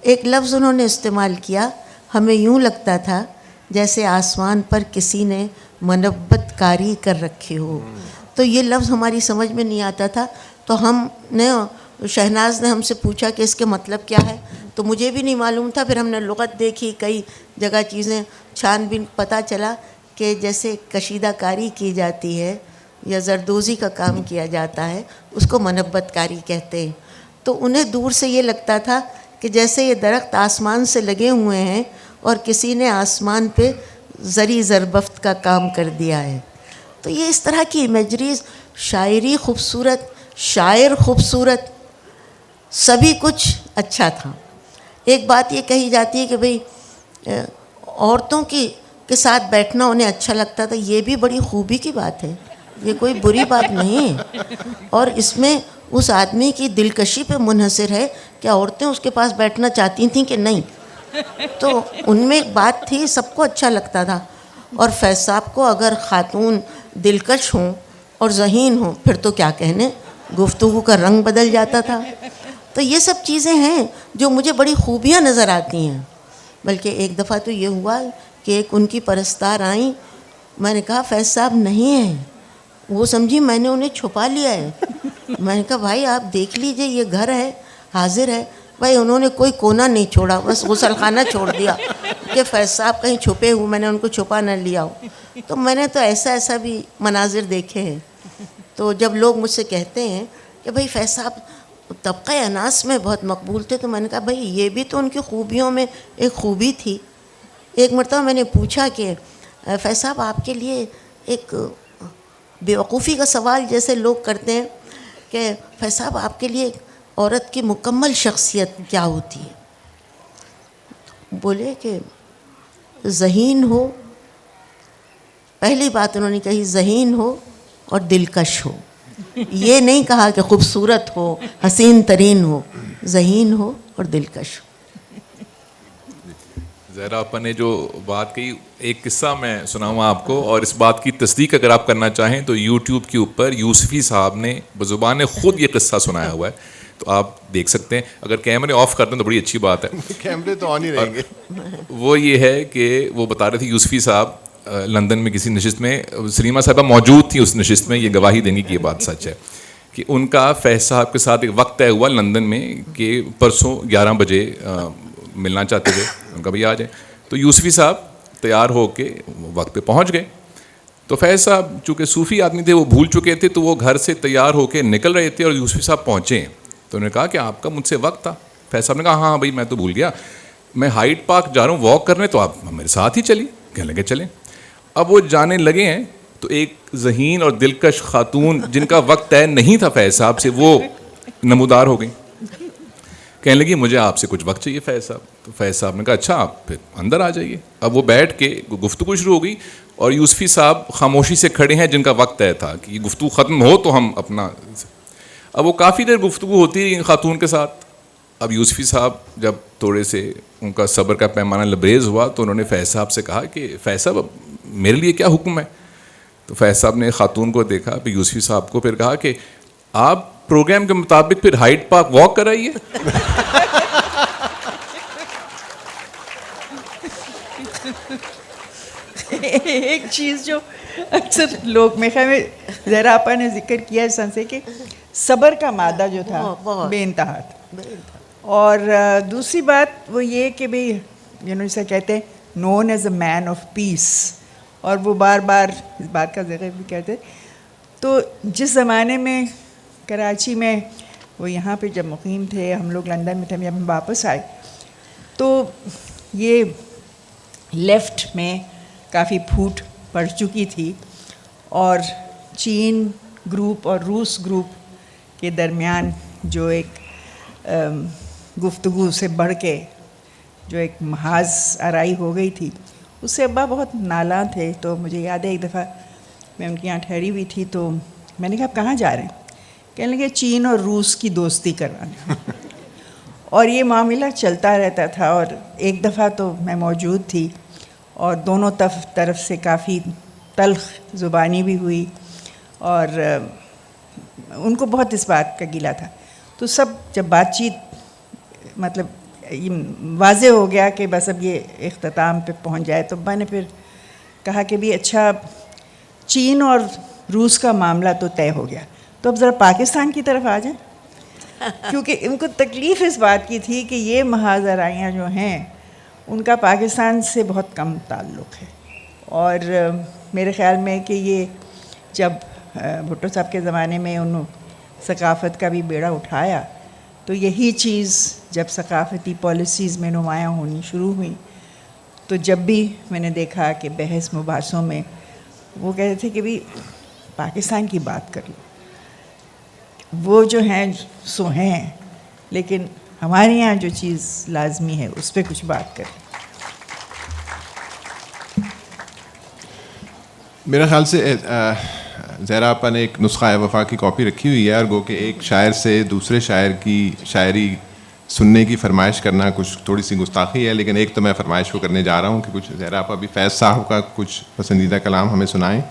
ایک لفظ انہوں نے استعمال کیا, ہمیں یوں لگتا تھا جیسے آسمان پر کسی نے منبت کاری کر رکھی ہو. تو یہ لفظ ہماری سمجھ میں نہیں آتا تھا, تو ہم نے شہناز نے ہم سے پوچھا کہ اس کے مطلب کیا ہے, تو مجھے بھی نہیں معلوم تھا. پھر ہم نے لغت دیکھی, کئی جگہ چیزیں چھان بین, پتہ چلا کہ جیسے کشیدہ کاری کی جاتی ہے یا زردوزی کا کام کیا جاتا ہے اس کو منبت کاری کہتے ہیں. تو انہیں دور سے یہ لگتا تھا کہ جیسے یہ درخت آسمان سے لگے ہوئے ہیں اور کسی نے آسمان پہ زری زربفت کا کام کر دیا ہے. تو یہ اس طرح کی امیجریز, شاعری خوبصورت, شاعر خوبصورت, سبھی کچھ اچھا تھا. ایک بات یہ کہی جاتی ہے کہ بھئی عورتوں کے ساتھ بیٹھنا انہیں اچھا لگتا تھا, یہ بھی بڑی خوبی کی بات ہے, یہ کوئی بری بات نہیں ہے. اور اس میں اس آدمی کی دلکشی پہ منحصر ہے کہ عورتیں اس کے پاس بیٹھنا چاہتی تھیں کہ نہیں. تو ان میں ایک بات تھی, سب کو اچھا لگتا تھا. اور فیض صاحب کو اگر خاتون دلکش ہوں اور ذہین ہوں پھر تو کیا کہنے, گفتگو کا رنگ بدل جاتا تھا. تو یہ سب چیزیں ہیں جو مجھے بڑی خوبیاں نظر آتی ہیں. بلکہ ایک دفعہ تو یہ ہوا کہ ایک ان کی پرستار آئیں, میں نے کہا فیض صاحب نہیں ہیں, وہ سمجھی میں نے انہیں چھپا لیا ہے. میں نے کہا بھائی آپ دیکھ لیجئے یہ گھر ہے, حاضر ہے. بھائی انہوں نے کوئی کونا نہیں چھوڑا, بس غسل خانہ چھوڑ دیا کہ فیض صاحب کہیں چھپے ہوئے, میں نے ان کو چھپا نہ لیا ہو. تو میں نے تو ایسا بھی مناظر دیکھے ہیں. تو جب لوگ مجھ سے کہتے ہیں کہ بھئی فیض صاحب طبقہ اناس میں بہت مقبول تھے, تو میں نے کہا بھئی یہ بھی تو ان کی خوبیوں میں ایک خوبی تھی. ایک مرتبہ میں نے پوچھا کہ فیض صاحب آپ کے لیے ایک بیوقوفی کا سوال جیسے لوگ کرتے ہیں کہ فیض صاحب آپ کے لیے عورت کی مکمل شخصیت کیا ہوتی ہے. بولے کہ ذہین ہو، پہلی بات انہوں نے کہی ذہین ہو اور دلکش ہو. یہ نہیں کہا کہ خوبصورت ہو، حسین ترین ہو، ذہین ہو اور دلکش ہو. زہرا آپا نے جو بات کہی، ایک قصہ میں سناؤں آپ کو، اور اس بات کی تصدیق اگر آپ کرنا چاہیں تو یوٹیوب کے اوپر یوسفی صاحب نے بزبان خود یہ قصہ سنایا ہوا ہے، تو آپ دیکھ سکتے ہیں. اگر کیمرے آف کر دیں تو بڑی اچھی بات ہے. کیمرے تو آن ہی رہیں گے. وہ یہ ہے کہ وہ بتا رہے تھے یوسفی صاحب لندن میں کسی نشست میں، سلیمہ صاحبہ موجود تھی اس نشست میں، یہ گواہی دیں گی کہ یہ بات سچ ہے، کہ ان کا فیض صاحب کے ساتھ ایک وقت طے ہوا لندن میں کہ پرسوں 11 بجے ملنا چاہتے تھے. ان کا بھائی آ جائیں. تو یوسفی صاحب تیار ہو کے وقت پہ پہنچ گئے. تو فیض صاحب چونکہ صوفی آدمی تھے، وہ بھول چکے تھے، تو وہ گھر سے تیار ہو کے نکل رہے تھے اور یوسفی صاحب پہنچے. تو انہوں نے کہا کہ آپ کا مجھ سے وقت تھا. فیض صاحب نے کہا ہاں بھائی میں تو بھول گیا، میں ہائیڈ پارک جا رہا ہوں واک کرنے، تو آپ میرے ساتھ ہی چلیے. کہنے لگے چلیں. اب وہ جانے لگے ہیں تو ایک ذہین اور دلکش خاتون جن کا وقت طے نہیں تھا فیض صاحب سے، وہ نمودار ہو گئی. کہنے لگی مجھے آپ سے کچھ وقت چاہیے فیض صاحب. تو فیض صاحب نے کہا اچھا آپ پھر اندر آ جائیے. اب وہ بیٹھ کے گفتگو شروع ہو گئی اور یوسفی صاحب خاموشی سے کھڑے ہیں جن کا وقت طے تھا کہ یہ گفتگو ختم ہو تو ہم اپنا. اب وہ کافی دیر گفتگو ہوتی رہی خاتون کے ساتھ. اب یوسفی صاحب جب تھوڑے سے ان کا صبر کا پیمانہ لبریز ہوا تو انہوں نے فیض صاحب سے کہا کہ فیض صاحب اب میرے لیے کیا حکم ہے. تو فیض صاحب نے خاتون کو دیکھا، پھر یوسفی صاحب کو، پھر کہا کہ آپ پروگرام کے مطابق پھر ہائیڈ پارک واک کرائیے. ایک چیز جو اکثر لوگ میں خیال میں زہرا آپا نے ذکر کیا ہے سن سے، کہ صبر کا مادہ جو تھا بے انتہا تھا. اور دوسری بات وہ یہ کہ بھئی جسے کہتے ہیں known as a main of peace, اور وہ بار بار اس بات کا ذکر بھی کرتے. تو جس زمانے میں کراچی میں وہ یہاں پہ جب مقیم تھے، ہم لوگ لندن میں تھے، جب ہم واپس آئے تو یہ لیفٹ میں کافی پھوٹ پڑ چکی تھی، اور چین گروپ اور روس گروپ کے درمیان جو ایک گفتگو سے بڑھ کے جو ایک محاذ آرائی ہو گئی تھی، اس سے ابا بہت نالاں تھے. تو مجھے یاد ہے ایک دفعہ میں ان کے یہاں ٹھہری ہوئی تھی، تو میں نے کہا آپ کہاں جا رہے ہیں؟ کہنے لگے چین اور روس کی دوستی کروانے. اور یہ معاملہ چلتا رہتا تھا. اور ایک دفعہ تو میں موجود تھی اور دونوں طرف سے کافی تلخ زبانی بھی ہوئی، اور ان کو بہت اس بات کا گلہ تھا. تو سب جب بات چیت مطلب واضح ہو گیا کہ بس اب یہ اختتام پہ پہنچ جائے، تو میں نے پھر کہا کہ بھی اچھا چین اور روس کا معاملہ تو طے ہو گیا، تو اب ذرا پاکستان کی طرف آ جائیں. کیونکہ ان کو تکلیف اس بات کی تھی کہ یہ محاذ آرائیاں جو ہیں ان کا پاکستان سے بہت کم تعلق ہے. اور میرے خیال میں کہ یہ جب بھٹو صاحب کے زمانے میں انہوں ثقافت کا بھی بیڑا اٹھایا، تو یہی چیز جب ثقافتی پالیسیز میں نمایاں ہونی شروع ہوئی، تو جب بھی میں نے دیکھا کہ بحث مباحثوں میں وہ کہتے تھے کہ بھی پاکستان کی بات کر لو، وہ جو ہیں سو ہیں، لیکن ہمارے یہاں جو چیز لازمی ہے اس پہ کچھ بات کریں. میرے خیال سے زہرا آپا نے ایک نسخہ وفا کی کاپی رکھی ہوئی ہے، اور گو کہ ایک شاعر سے دوسرے شاعر کی شاعری سننے کی فرمائش کرنا کچھ تھوڑی سی گستاخی ہے، لیکن ایک تو میں فرمائش کو کرنے جا رہا ہوں کہ کچھ زہرا آپا بھی فیض صاحب کا کچھ پسندیدہ کلام ہمیں سنائیں.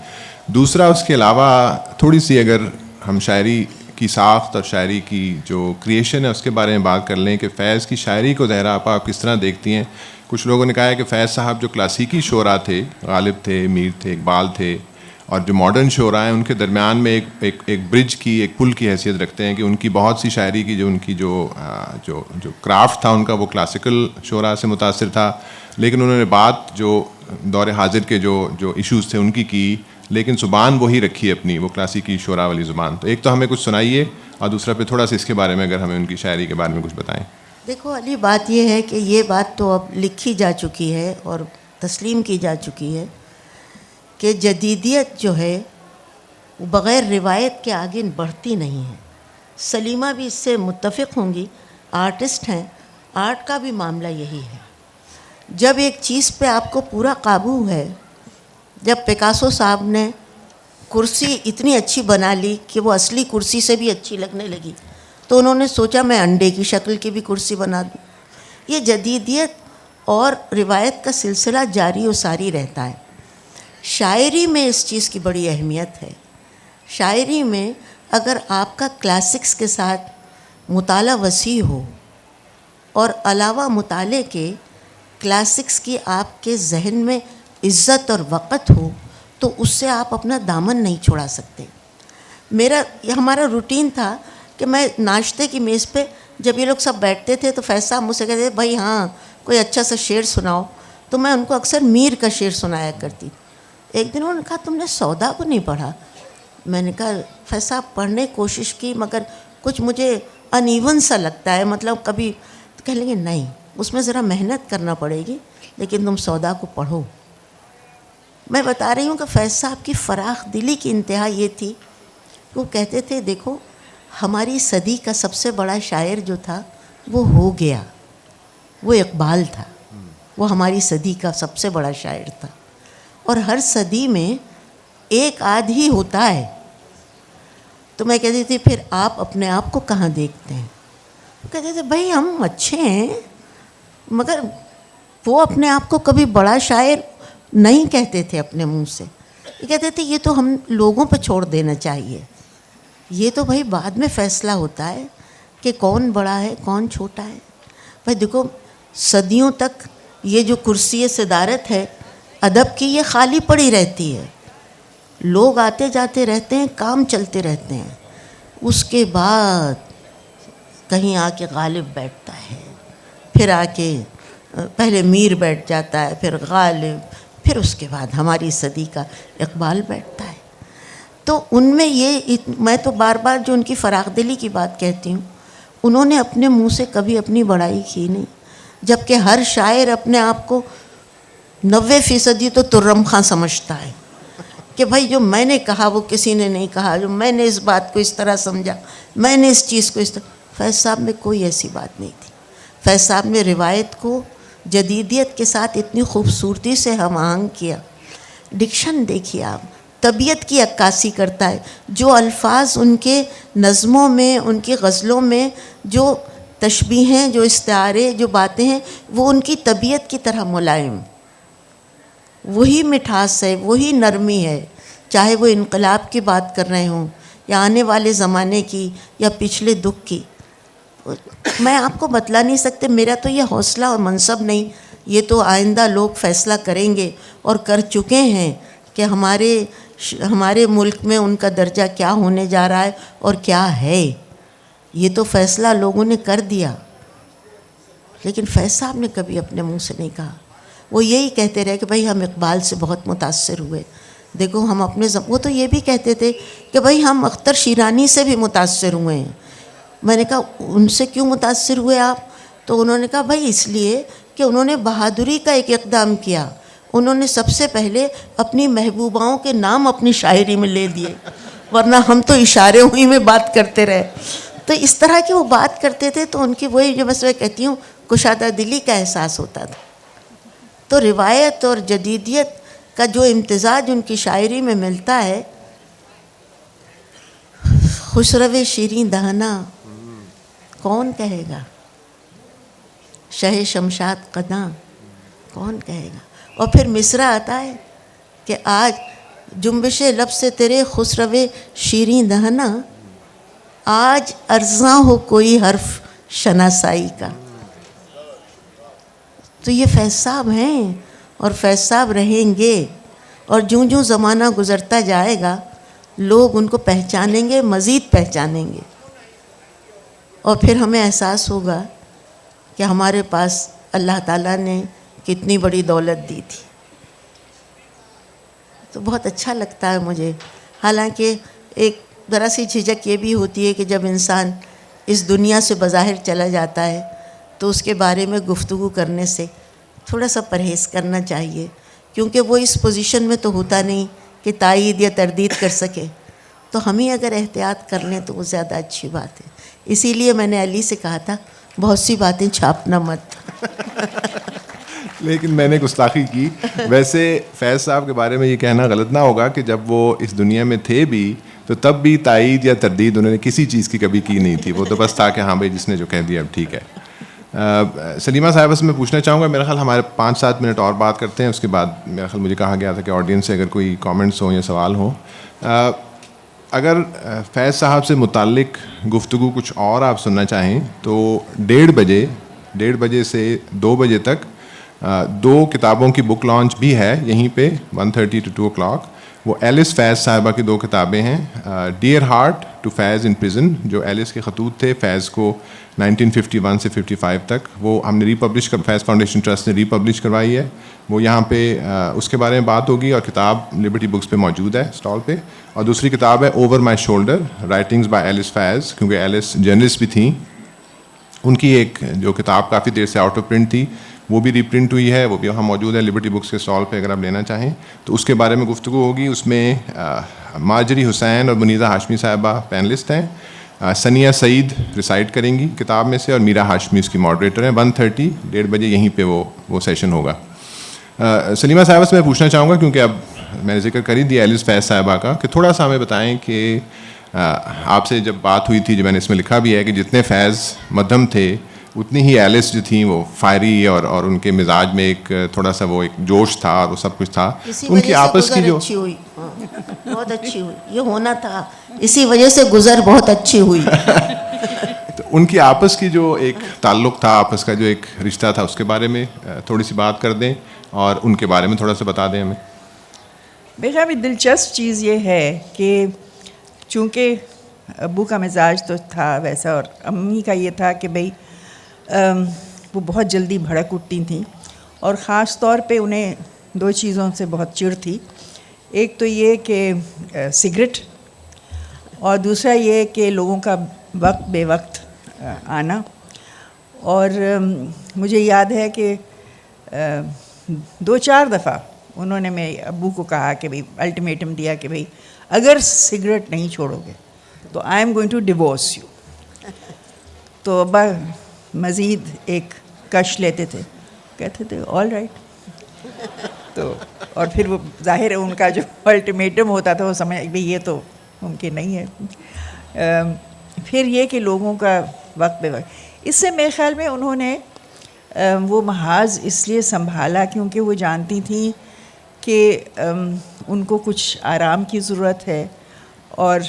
دوسرا اس کے علاوہ تھوڑی سی اگر ہم شاعری کی ساخت اور شاعری کی جو کریشن ہے اس کے بارے میں بات کر لیں کہ فیض کی شاعری کو زہرا آپا آپ کس طرح دیکھتی ہیں. کچھ لوگوں نے کہا ہے کہ فیض صاحب جو کلاسیکی شعراء تھے، غالب تھے، میر تھے، اقبال تھے، اور جو ماڈرن شعراء ہیں ان کے درمیان میں ایک برج کی، ایک پل کی حیثیت رکھتے ہیں، کہ ان کی بہت سی شاعری کی جو ان کی جو کرافٹ تھا ان کا وہ کلاسیکل شعراء سے متاثر تھا، لیکن انہوں نے بات جو دور حاضر کے جو ایشوز تھے ان کی، لیکن زبان وہی رکھی اپنی، وہ کلاسیکی شعراء والی زبان. تو ایک تو ہمیں کچھ سنائیے، اور دوسرا پہ تھوڑا سا اس کے بارے میں اگر ہمیں ان کی شاعری کے بارے میں کچھ بتائیں. دیکھو علی، بات یہ ہے کہ یہ بات تو اب لکھی جا چکی ہے اور تسلیم کی جا چکی ہے کہ جدیدیت جو ہے وہ بغیر روایت کے آگے بڑھتی نہیں ہے. سلیمہ بھی اس سے متفق ہوں گی، آرٹسٹ ہیں، آرٹ کا بھی معاملہ یہی ہے. جب ایک چیز پہ آپ کو پورا قابو ہے، جب پکاسو صاحب نے کرسی اتنی اچھی بنا لی کہ وہ اصلی کرسی سے بھی اچھی لگنے لگی، تو انہوں نے سوچا میں انڈے کی شکل کی بھی کرسی بنا دوں. یہ جدیدیت اور روایت کا سلسلہ جاری و ساری رہتا ہے. شاعری میں اس چیز کی بڑی اہمیت ہے. شاعری میں اگر آپ کا کلاسکس کے ساتھ مطالعہ وسیع ہو اور علاوہ مطالعے کے کلاسکس کی آپ کے ذہن میں عزت اور وقت ہو تو اس سے آپ اپنا دامن نہیں چھڑا سکتے. ہمارا روٹین تھا کہ میں ناشتے کی میز پہ جب یہ لوگ سب بیٹھتے تھے تو فیض صاحب مجھ سے کہتے تھے بھائی ہاں کوئی اچھا سا شعر سناؤ، تو میں ان کو اکثر میر کا شعر سنایا کرتی. ایک دن انہوں نے کہا تم نے سودا کو نہیں پڑھا؟ میں نے کہا فیض صاحب پڑھنے کی کوشش کی مگر کچھ مجھے ان ایون سا لگتا ہے، مطلب کبھی تو کہہ لیں گے نہیں اس میں ذرا محنت کرنا پڑے گی لیکن تم سودا کو پڑھو. میں بتا رہی ہوں کہ فیض صاحب کی فراخ دلی کی انتہا یہ تھی، وہ کہتے تھے دیکھو ہماری صدی کا سب سے بڑا شاعر جو تھا وہ ہو گیا، وہ اقبال تھا. وہ ہماری صدی کا سب سے بڑا شاعر تھا، اور ہر صدی میں ایک آدھ ہی ہوتا ہے. تو میں کہتی تھی پھر آپ اپنے آپ کو کہاں دیکھتے ہیں؟ کہتے تھے بھائی ہم اچھے ہیں، مگر وہ اپنے آپ کو کبھی بڑا شاعر نہیں کہتے تھے اپنے منہ سے. یہ کہتے تھے یہ تو ہم لوگوں پہ چھوڑ دینا چاہیے، یہ تو بھائی بعد میں فیصلہ ہوتا ہے کہ کون بڑا ہے کون چھوٹا ہے. بھائی دیکھو صدیوں تک یہ جو کرسی صدارت ہے ادب کی، یہ خالی پڑی رہتی ہے، لوگ آتے جاتے رہتے ہیں، کام چلتے رہتے ہیں. اس کے بعد کہیں آ کے غالب بیٹھتا ہے، پھر آ کے پہلے میر بیٹھ جاتا ہے، پھر غالب، پھر اس کے بعد ہماری صدی کا اقبال بیٹھتا ہے. تو ان میں یہ میں تو بار بار جو ان کی فراخ دلی کی بات کہتی ہوں، انہوں نے اپنے منہ سے کبھی اپنی بڑائی کی نہیں، جبکہ ہر شاعر اپنے آپ کو 90% تو ترم خاں سمجھتا ہے کہ بھائی جو میں نے کہا وہ کسی نے نہیں کہا، جو میں نے اس بات کو اس طرح سمجھا، میں نے اس چیز کو اس طرح. فیض صاحب میں کوئی ایسی بات نہیں تھی. فیض صاحب نے روایت کو جدیدیت کے ساتھ اتنی خوبصورتی سے ہم آہنگ کیا. ڈکشن دیکھیے آپ، طبیعت کی عکاسی کرتا ہے. جو الفاظ ان کے نظموں میں، ان کی غزلوں میں جو تشبیہیں، جو استعارے، جو باتیں ہیں، وہ ان کی طبیعت کی طرح ملائم. وہی مٹھاس ہے، وہی نرمی ہے، چاہے وہ انقلاب کی بات کر رہے ہوں یا آنے والے زمانے کی یا پچھلے دکھ کی. میں آپ کو بتلا نہیں سکتے، میرا تو یہ حوصلہ اور منصب نہیں، یہ تو آئندہ لوگ فیصلہ کریں گے اور کر چکے ہیں کہ ہمارے ملک میں ان کا درجہ کیا ہونے جا رہا ہے اور کیا ہے. یہ تو فیصلہ لوگوں نے کر دیا. لیکن فیض صاحب نے کبھی اپنے منہ سے نہیں کہا. وہ یہی کہتے رہے کہ بھائی ہم اقبال سے بہت متاثر ہوئے. دیکھو ہم وہ تو یہ بھی کہتے تھے کہ بھائی ہم اختر شیرانی سے بھی متاثر ہوئے ہیں. میں نے کہا ان سے کیوں متاثر ہوئے آپ؟ تو انہوں نے کہا بھائی اس لیے کہ انہوں نے بہادری کا ایک اقدام کیا. انہوں نے سب سے پہلے اپنی محبوباؤں کے نام اپنی شاعری میں لے دیے، ورنہ ہم تو اشارے ہوئی میں بات کرتے رہے. تو اس طرح کی وہ بات کرتے تھے تو ان کی وہی جو میں کہتی ہوں کشادہ دلی کا احساس ہوتا تھا. تو روایت اور جدیدیت کا جو امتزاج ان کی شاعری میں ملتا ہے. خسرو شیریں دہنا کون کہے گا، شہ شمشاد قداں کون کہے گا. اور پھر مصرع آتا ہے کہ آج جنبش لب سے تیرے خسرو شیریں دہنا، آج ارزاں ہو کوئی حرف شناسائی کا. تو یہ فیض صاحب ہیں اور فیض صاحب رہیں گے، اور جوں جوں زمانہ گزرتا جائے گا لوگ ان کو پہچانیں گے، مزید پہچانیں گے، اور پھر ہمیں احساس ہوگا کہ ہمارے پاس اللہ تعالیٰ نے کتنی بڑی دولت دی تھی. تو بہت اچھا لگتا ہے مجھے. حالانکہ ایک ذرا سی جھجک یہ بھی ہوتی ہے کہ جب انسان اس دنیا سے بظاہر چلا جاتا ہے تو اس کے بارے میں گفتگو کرنے سے تھوڑا سا پرہیز کرنا چاہیے، کیونکہ وہ اس پوزیشن میں تو ہوتا نہیں کہ تائید یا تردید کر سکے. تو ہم ہی اگر احتیاط کر لیں تو وہ زیادہ اچھی بات ہے. اسی لیے میں نے علی سے کہا تھا بہت سی باتیں چھاپنا مت. لیکن میں نے گستاخی کی. ویسے فیض صاحب کے بارے میں یہ کہنا غلط نہ ہوگا کہ جب وہ اس دنیا میں تھے بھی تو تب بھی تائید یا تردید انہوں نے کسی چیز کی کبھی کی نہیں تھی. وہ تو بس تھا کہ ہاں بھائی جس نے جو کہہ دیا اب ٹھیک ہے. سلیمہ صاحبہ سے میں پوچھنا چاہوں گا, میرا خیال ہمارے 5-7 منٹ اور بات کرتے ہیں, اس کے بعد میرا خیال مجھے کہا گیا تھا کہ آڈینس سے اگر کوئی کامنٹس ہوں یا سوال ہوں. اگر فیض صاحب سے متعلق گفتگو کچھ اور آپ سننا چاہیں تو 1:30 بجے سے 2 بجے تک 2 کتابوں کی بک لانچ بھی ہے یہیں پہ 1:30 to 2 o'clock. وہ ایلس فیض صاحبہ کی 2 کتابیں ہیں, dear heart to Faiz in prison, جو ایلس کے خطوط تھے فیض کو 1951 سے 55 تک, وہ ہم نے ریپبلش فیض فاؤنڈیشن ٹرسٹ نے ریپبلش کروائی ہے. وہ یہاں پہ اس کے بارے میں بات ہوگی, اور کتاب لبرٹی بکس پہ موجود ہے اسٹال پہ. اور دوسری کتاب ہے over my shoulder, writings by Alys Faiz, کیونکہ ایلس جرنلسٹ بھی تھیں. ان کی ایک جو کتاب کافی دیر سے آؤٹ آف پرنٹ تھی وہ بھی ری پرنٹ ہوئی ہے, وہ بھی وہاں موجود ہے لبرٹی بکس کے اسٹال پہ, اگر آپ لینا چاہیں تو اس کے بارے میں گفتگو ہوگی. اس میں مارجری حسین اور منیزہ ہاشمی صاحبہ پینلسٹ ہیں. ثنیہ سعید ریسائٹ کریں گی کتاب میں سے, اور میرا ہاشمی اس کی ماڈریٹر ہیں. 1:30 1:30 بجے یہیں پہ وہ سیشن ہوگا. سلیمہ صاحبہ سے میں پوچھنا چاہوں گا, کیونکہ اب میں نے ذکر کر ہی دیا ایلس فیض صاحبہ کا, کہ تھوڑا سا ہمیں بتائیں کہ آپ سے جب بات ہوئی تھی, جو میں نے اس میں لکھا بھی ہے کہ جتنے فیض مدھم تھے اتنی ہی ایلس جو تھیں وہ فائری, اور ان کے مزاج میں ایک تھوڑا سا وہ ایک جوش تھا اور وہ سب کچھ تھا. ان کی آپس کی جو بہت اچھی ہوئی, یہ ہونا تھا, اسی وجہ سے گزر بہت اچھی ہوئی. تو ان کی آپس کی جو ایک تعلق تھا, آپس کا جو ایک رشتہ تھا, اس کے بارے میں تھوڑی سی بات کر دیں, اور ان کے بارے میں تھوڑا سا بتا دیں ہمیں. میرا بھی دلچسپ چیز یہ ہے کہ چونکہ ابو کا مزاج تو تھا ویسا, اور امی کا یہ تھا کہ بھئی وہ بہت جلدی بھڑک اٹھتی تھیں, اور خاص طور پہ انہیں 2 چیزوں سے بہت چڑ تھی. ایک تو یہ کہ سگریٹ, اور دوسرا یہ کہ لوگوں کا وقت بے وقت آنا. اور مجھے یاد ہے کہ 2-4 دفعہ انہوں نے میرے ابو کو کہا کہ بھئی الٹیمیٹم دیا کہ بھئی اگر سگریٹ نہیں چھوڑو گے تو I am going to divorce you. تو ابا مزید ایک کش لیتے تھے, کہتے تھے آل رائٹ. تو اور پھر وہ ظاہر ہے ان کا جو الٹیمیٹم ہوتا تھا وہ سمجھ بھئی یہ تو ممکن نہیں ہے. پھر یہ کہ لوگوں کا وقت بے وقت, اس سے میرے خیال میں انہوں نے وہ محاذ اس لیے سنبھالا کیونکہ وہ جانتی تھیں کہ ان کو کچھ آرام کی ضرورت ہے, اور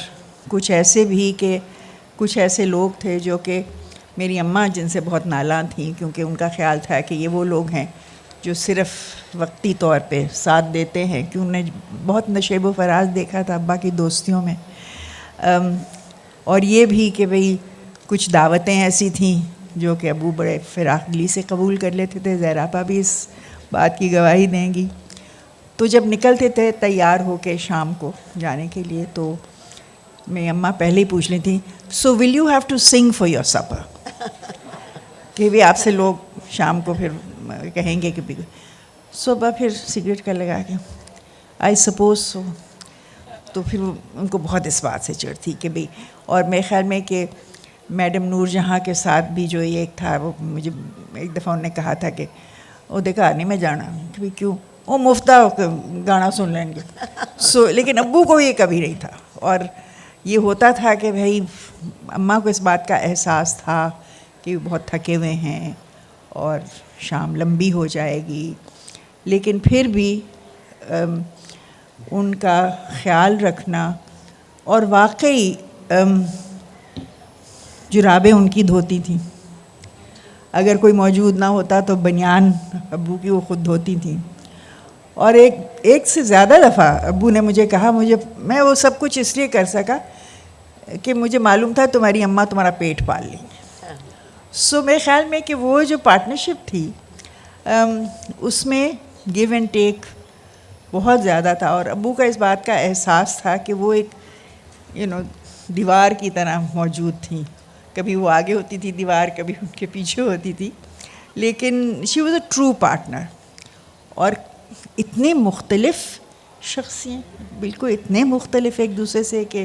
کچھ ایسے بھی کہ کچھ ایسے لوگ تھے جو کہ میری اماں جن سے بہت نالاں تھیں, کیونکہ ان کا خیال تھا کہ یہ وہ لوگ ہیں جو صرف وقتی طور پہ ساتھ دیتے ہیں, کہ انہوں نے بہت نشیب و فراز دیکھا تھا ابا کی دوستیوں میں. اور یہ بھی کہ بھئی کچھ دعوتیں ایسی تھیں جو کہ ابو بڑے فراخ دلی سے قبول کر لیتے تھے. زہراپا بھی اس بات کی گواہی دیں گی. تو جب نکلتے تھے تیار ہو کے شام کو جانے کے لیے, تو میری اماں پہلے ہی پوچھ لی تھیں, so will you have to sing for your supper, کہ بھی آپ سے لوگ شام کو پھر کہیں گے کہ صبح پھر سگریٹ کا لگا کے آئی سپوز سو. تو پھر ان کو بہت اس بات سے چڑ تھی کہ بھئی, اور میرے خیال میں کہ میڈم نور جہاں کے ساتھ بھی جو ایک تھا, وہ مجھے ایک دفعہ انہوں نے کہا تھا کہ وہ دیکھا نہیں میں جانا, کہ بھئی کیوں, وہ مفتہ گانا سن لیں گے. لیکن ابو کو یہ کبھی نہیں تھا, اور یہ ہوتا تھا کہ بھئی اماں کو اس بات کا احساس تھا کہ وہ بہت تھکے ہوئے ہیں اور شام لمبی ہو جائے گی, لیکن پھر بھی ان کا خیال رکھنا. اور واقعی جرابیں ان کی دھوتی تھیں, اگر کوئی موجود نہ ہوتا تو بنیان ابو کی وہ خود دھوتی تھیں. اور ایک سے زیادہ دفعہ ابو نے مجھے کہا, میں وہ سب کچھ اس لیے کر سکا کہ مجھے معلوم تھا تمہاری اماں تمہارا پیٹ پال لیں گے. سو میرے خیال میں کہ وہ جو پارٹنرشپ تھی اس میں گیو اینڈ ٹیک بہت زیادہ تھا, اور ابو کا اس بات کا احساس تھا کہ وہ ایک دیوار کی طرح موجود تھیں. کبھی وہ آگے ہوتی تھی دیوار, کبھی ان کے پیچھے ہوتی تھی, لیکن she was a true partner. اور اتنے مختلف شخصیت, بالکل اتنے مختلف ایک دوسرے سے, کہ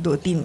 2-3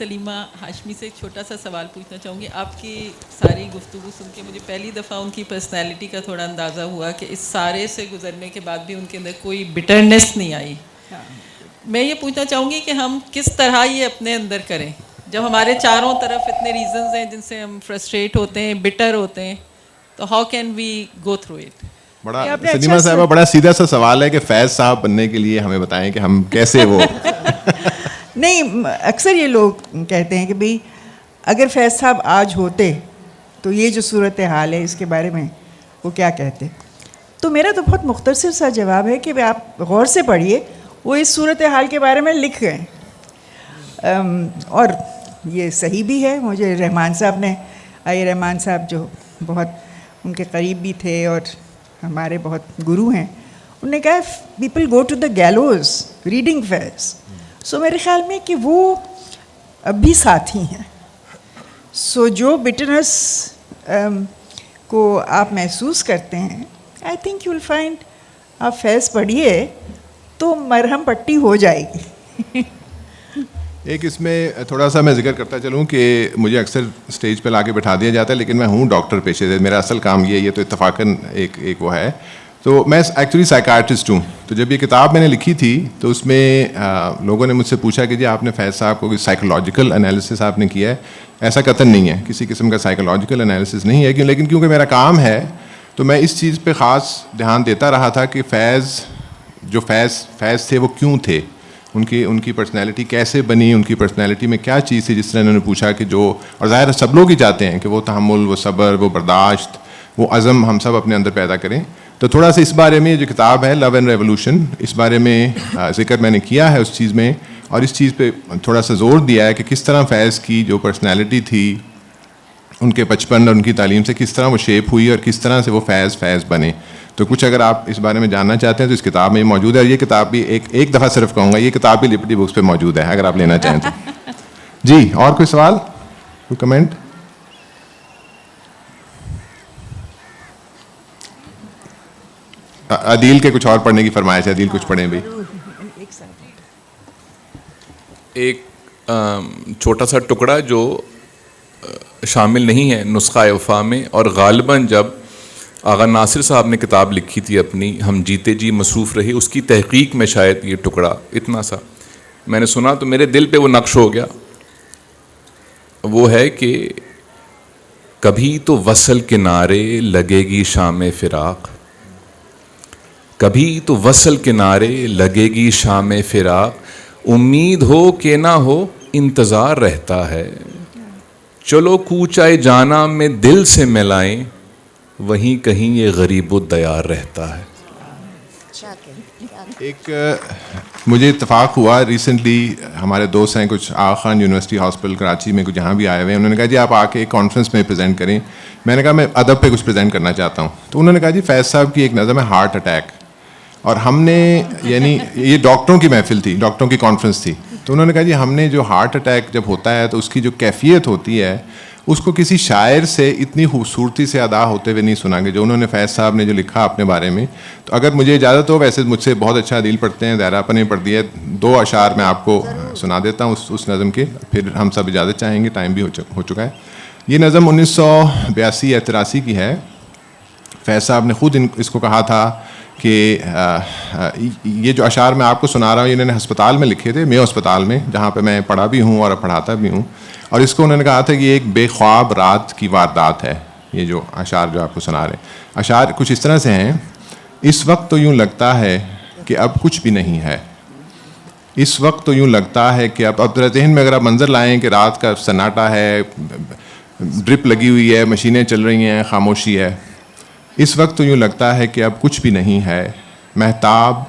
سلیمہ ہاشمی سے ایک چھوٹا سا سوال پوچھنا چاہوں گی. آپ کی ساری گفتگو سن کے مجھے پہلی دفعہ ان کی پرسنالٹی کا تھوڑا اندازہ ہوا کہ اس سارے سے گزرنے کے بعد بھی ان کے اندر کوئی بٹرنس نہیں آئی. میں یہ پوچھنا چاہوں گی کہ ہم کس طرح یہ اپنے اندر کریں جب ہمارے چاروں طرف اتنے ریزنز ہیں جن سے ہم فرسٹریٹ ہوتے ہیں, بٹر ہوتے ہیں, تو how can we go through it? بڑا سلیمہ صاحبہ بڑا سیدھا سا سوال ہے کہ فیض صاحب بننے کے لیے ہمیں بتائیں کہ ہم کیسے وہ نہیں, اکثر یہ لوگ کہتے ہیں کہ بھئی اگر فیض صاحب آج ہوتے تو یہ جو صورت حال ہے اس کے بارے میں وہ کیا کہتے. تو میرا تو بہت مختصر سا جواب ہے کہ آپ غور سے پڑھیے, وہ اس صورت حال کے بارے میں لکھ گئے, اور یہ صحیح بھی ہے. مجھے رحمان صاحب نے, رحمان صاحب جو بہت ان کے قریب بھی تھے اور ہمارے بہت گرو ہیں, انہوں نے کہا people go to the gallows reading Faiz. So میرے خیال میں کہ وہ اب بھی ساتھی ہیں. سو جو بٹرنس کو آپ محسوس کرتے ہیں, I think you will find, آپ فیض پڑھیے تو مرہم پٹی ہو جائے گی. ایک اس میں تھوڑا سا میں ذکر کرتا چلوں کہ مجھے اکثر اسٹیج پہ لا کے بٹھا دیا جاتا ہے, لیکن میں ہوں ڈاکٹر پیشے سے, میرا اصل کام یہ تو اتفاقاً ایک وہ ہے. تو میں ایکچولی سائیکارٹسٹ ہوں. تو جب یہ کتاب میں نے لکھی تھی تو اس میں لوگوں نے مجھ سے پوچھا کہ جی آپ نے فیض صاحب کو سائیکولوجیکل انالیسس آپ نے کیا ہے. ایسا قطعاً نہیں ہے, کسی قسم کا سائیکولوجیکل انالیسس نہیں ہے, لیکن کیونکہ میرا کام ہے تو میں اس چیز پہ خاص دھیان دیتا رہا تھا کہ فیض تھے وہ کیوں تھے, ان کی پرسنالٹی کیسے بنی, ان کی پرسنالٹی میں کیا چیز تھی جس طرح انہوں نے پوچھا کہ جو, اور ظاہر ہے سب لوگ ہی چاہتے ہیں کہ وہ تحمل, وہ صبر, وہ برداشت, وہ عزم ہم سب اپنے اندر پیدا کریں. تو تھوڑا سا اس بارے میں جو کتاب ہے لو اینڈ ریولوشن, اس بارے میں ذکر میں نے کیا ہے اس چیز میں, اور اس چیز پہ تھوڑا سا زور دیا ہے کہ کس طرح فیض کی جو پرسنالٹی تھی ان کے بچپن اور ان کی تعلیم سے کس طرح وہ شیپ ہوئی اور کس طرح سے وہ فیض بنے. تو کچھ اگر آپ اس بارے میں جاننا چاہتے ہیں تو اس کتاب میں یہ موجود ہے. اور یہ کتاب بھی ایک دفعہ صرف کہوں گا, یہ کتاب بھی لبرٹی بکس پہ موجود ہے اگر آپ لینا چاہیں تو. جی, اور کوئی سوال, کوئی کمنٹ؟ عدیل کے کچھ اور پڑھنے کی فرمائش ہے, عدیل کچھ پڑھیں بھائی. ایک چھوٹا سا ٹکڑا جو شامل نہیں ہے نسخہ وفا میں, اور غالباً جب آغا ناصر صاحب نے کتاب لکھی تھی اپنی ہم جیتے جی مصروف رہے, اس کی تحقیق میں شاید یہ ٹکڑا اتنا سا میں نے سنا تو میرے دل پہ وہ نقش ہو گیا. وہ ہے کہ کبھی تو وصل کے نعرے لگے گی شام فراق, کبھی تو وصل کے نعرے لگے گی شام فراق, امید ہو کہ نہ ہو انتظار رہتا ہے, چلو کوچائے جانا میں دل سے ملائیں, وہیں کہیں یہ غریب الدیار رہتا ہے. ایک مجھے اتفاق ہوا ریسنٹلی, ہمارے دوست ہیں کچھ آغا خان یونیورسٹی ہاسپٹل کراچی میں, کچھ جہاں بھی آئے ہوئے ہیں, انہوں نے کہا جی آپ آ کے ایک کانفرنس میں پریزنٹ کریں. میں نے کہا میں ادب پہ کچھ پریزنٹ کرنا چاہتا ہوں. تو انہوں نے کہا جی فیض صاحب کی ایک نظم ہے ہارٹ اٹیک, اور ہم نے یعنی یہ ڈاکٹروں کی محفل تھی, ڈاکٹروں کی کانفرنس تھی. تو انہوں نے کہا جی ہم نے جو ہارٹ اٹیک جب ہوتا ہے تو اس کی جو کیفیت ہوتی ہے اس کو کسی شاعر سے اتنی خوبصورتی سے ادا ہوتے ہوئے نہیں سنا گے جو انہوں نے فیض صاحب نے جو لکھا اپنے بارے میں. تو اگر مجھے اجازت ہو, ویسے مجھ سے بہت اچھا عدیل پڑھتے ہیں, زہرا اپن نے پڑھ دیا, 2 اشعار میں آپ کو سنا دیتا ہوں اس نظم کے, پھر ہم سب اجازت چاہیں گے, ٹائم بھی ہو چکا ہے. یہ نظم 1982 یا 83 کی ہے. فیض صاحب نے خود اس کو کہا تھا کہ یہ جو اشعار میں آپ کو سنا رہا ہوں یہ انہوں نے ہسپتال میں لکھے تھے, میو ہسپتال میں, جہاں پہ میں پڑھا بھی ہوں اور پڑھاتا بھی ہوں. اور اس کو انہوں نے کہا تھا کہ یہ ایک بے خواب رات کی واردات ہے. یہ جو اشعار جو آپ کو سنا رہے ہیں, اشعار کچھ اس طرح سے ہیں. اس وقت تو یوں لگتا ہے کہ اب کچھ بھی نہیں ہے, اس وقت تو یوں لگتا ہے کہ اب ذرا ذہن میں اگر آپ منظر لائیں کہ رات کا سناٹا ہے, ڈرپ لگی ہوئی ہے, مشینیں چل رہی ہیں, خاموشی ہے. اس وقت تو یوں لگتا ہے کہ اب کچھ بھی نہیں ہے, مہتاب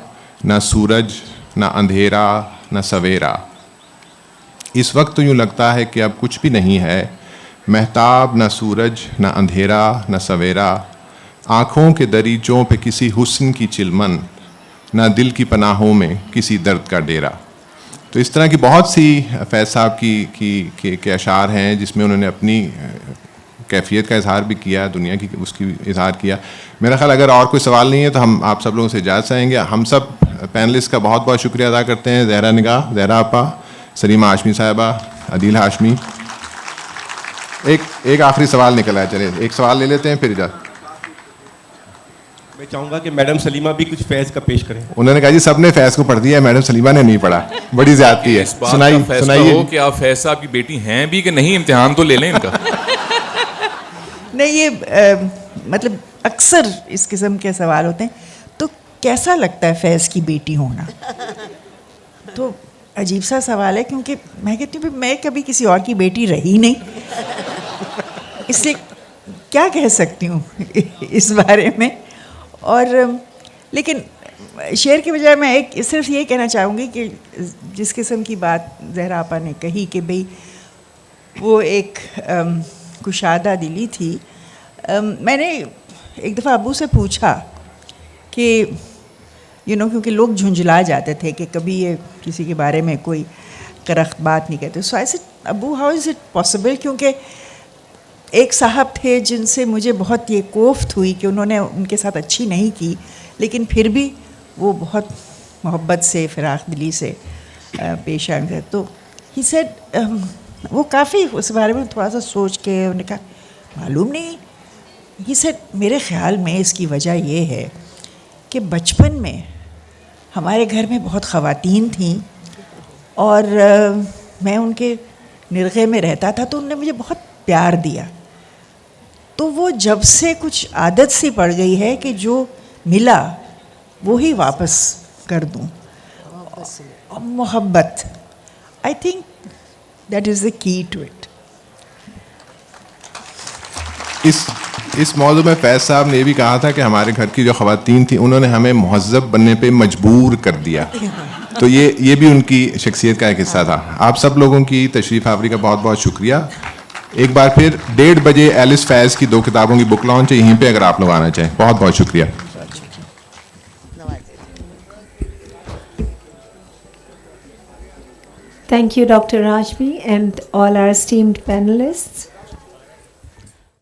نہ سورج نہ اندھیرا نہ سویرا. اس وقت تو یوں لگتا ہے کہ اب کچھ بھی نہیں ہے, مہتاب نہ سورج نہ اندھیرا نہ سویرا. آنکھوں کے دریچوں پہ کسی حسن کی چلمن, نہ دل کی پناہوں میں کسی درد کا ڈیرا. تو اس طرح کی بہت سی فیض صاحب کی اشعار ہیں جس میں انہوں نے اپنی کیفیت کا اظہار بھی کیا, دنیا کی اس کی اظہار کیا. میرا خیال اگر اور کوئی سوال نہیں ہے تو ہم آپ سب لوگوں سے اجازت چاہیں گے. ہم سب پینلسٹ کا بہت بہت شکریہ ادا کرتے ہیں, زہرا نگاہ, زہرا آپا, سلیمہ ہاشمی صاحبہ, عدیل ہاشمی. ایک آخری سوال نکلا ہے, چلے ایک سوال لے لیتے ہیں پھر جا. میں چاہوں گا کہ میڈم سلیمہ بھی کچھ فیض کا پیش کریں. انہوں نے کہا جی سب نے فیض کو پڑھ دیا ہے, میڈم سلیمہ نے نہیں پڑھا, بڑی زیادتی ہے. اس بات کا فیصلہ ہو کہ آپ فیض صاحب کی بیٹی ہیں بھی کہ نہیں, امتحان تو لے لیں ان کا. نہیں, یہ مطلب اکثر اس قسم کے سوال ہوتے ہیں, تو کیسا لگتا ہے فیض کی بیٹی ہونا؟ تو عجیب سا سوال ہے, کیونکہ میں کہتی ہوں میں کبھی کسی اور کی بیٹی رہی نہیں, اس لیے کیا کہہ سکتی ہوں اس بارے میں. اور لیکن شعر کے بجائے میں صرف یہ کہنا چاہوں گی کہ جس قسم کی بات زہرا آپا نے کہی کہ بھئی وہ ایک کشادہ دلی تھی. میں نے ایک دفعہ ابو سے پوچھا کہ کیونکہ لوگ جھنجھلا جاتے تھے کہ کبھی یہ کسی کے بارے میں کوئی کرخت بات نہیں کہتے. سو ایسے ابو ہاؤ از اٹ پاسبل, کیونکہ ایک صاحب تھے جن سے مجھے بہت یہ کوفت ہوئی کہ انہوں نے ان کے ساتھ اچھی نہیں کی, لیکن پھر بھی وہ بہت محبت سے, فراخ دلی سے پیش آئے. تو ہی سیڈ, وہ کافی اس بارے میں تھوڑا سا سوچ کے انہوں نے کہا معلوم نہیں. ہی سیڈ میرے خیال میں اس کی وجہ یہ ہے کہ بچپن میں ہمارے گھر میں بہت خواتین تھیں اور میں ان کے نرغے میں رہتا تھا, تو انہوں نے مجھے بہت پیار دیا. تو وہ جب سے کچھ عادت سی پڑ گئی ہے کہ جو ملا وہی واپس کر دوں. محبت, آئی تھنک دیٹ از دا کی ٹو اٹ. اس موضوع میں فیض صاحب نے یہ بھی کہا تھا کہ ہمارے گھر کی جو خواتین تھیں انہوں نے ہمیں مہذب بننے پہ مجبور کر دیا. تو یہ بھی ان کی شخصیت کا ایک حصہ تھا. آپ سب لوگوں کی تشریف آوری کا بہت بہت شکریہ. ایک بار پھر 1:30 بجے ایلس فیض کی 2 کتابوں کی بک لانچ ہے یہیں پہ, اگر آپ لوگ آنا چاہیں. بہت بہت شکریہ. Thank you, Dr. Rajbi, and all our esteemed panelists.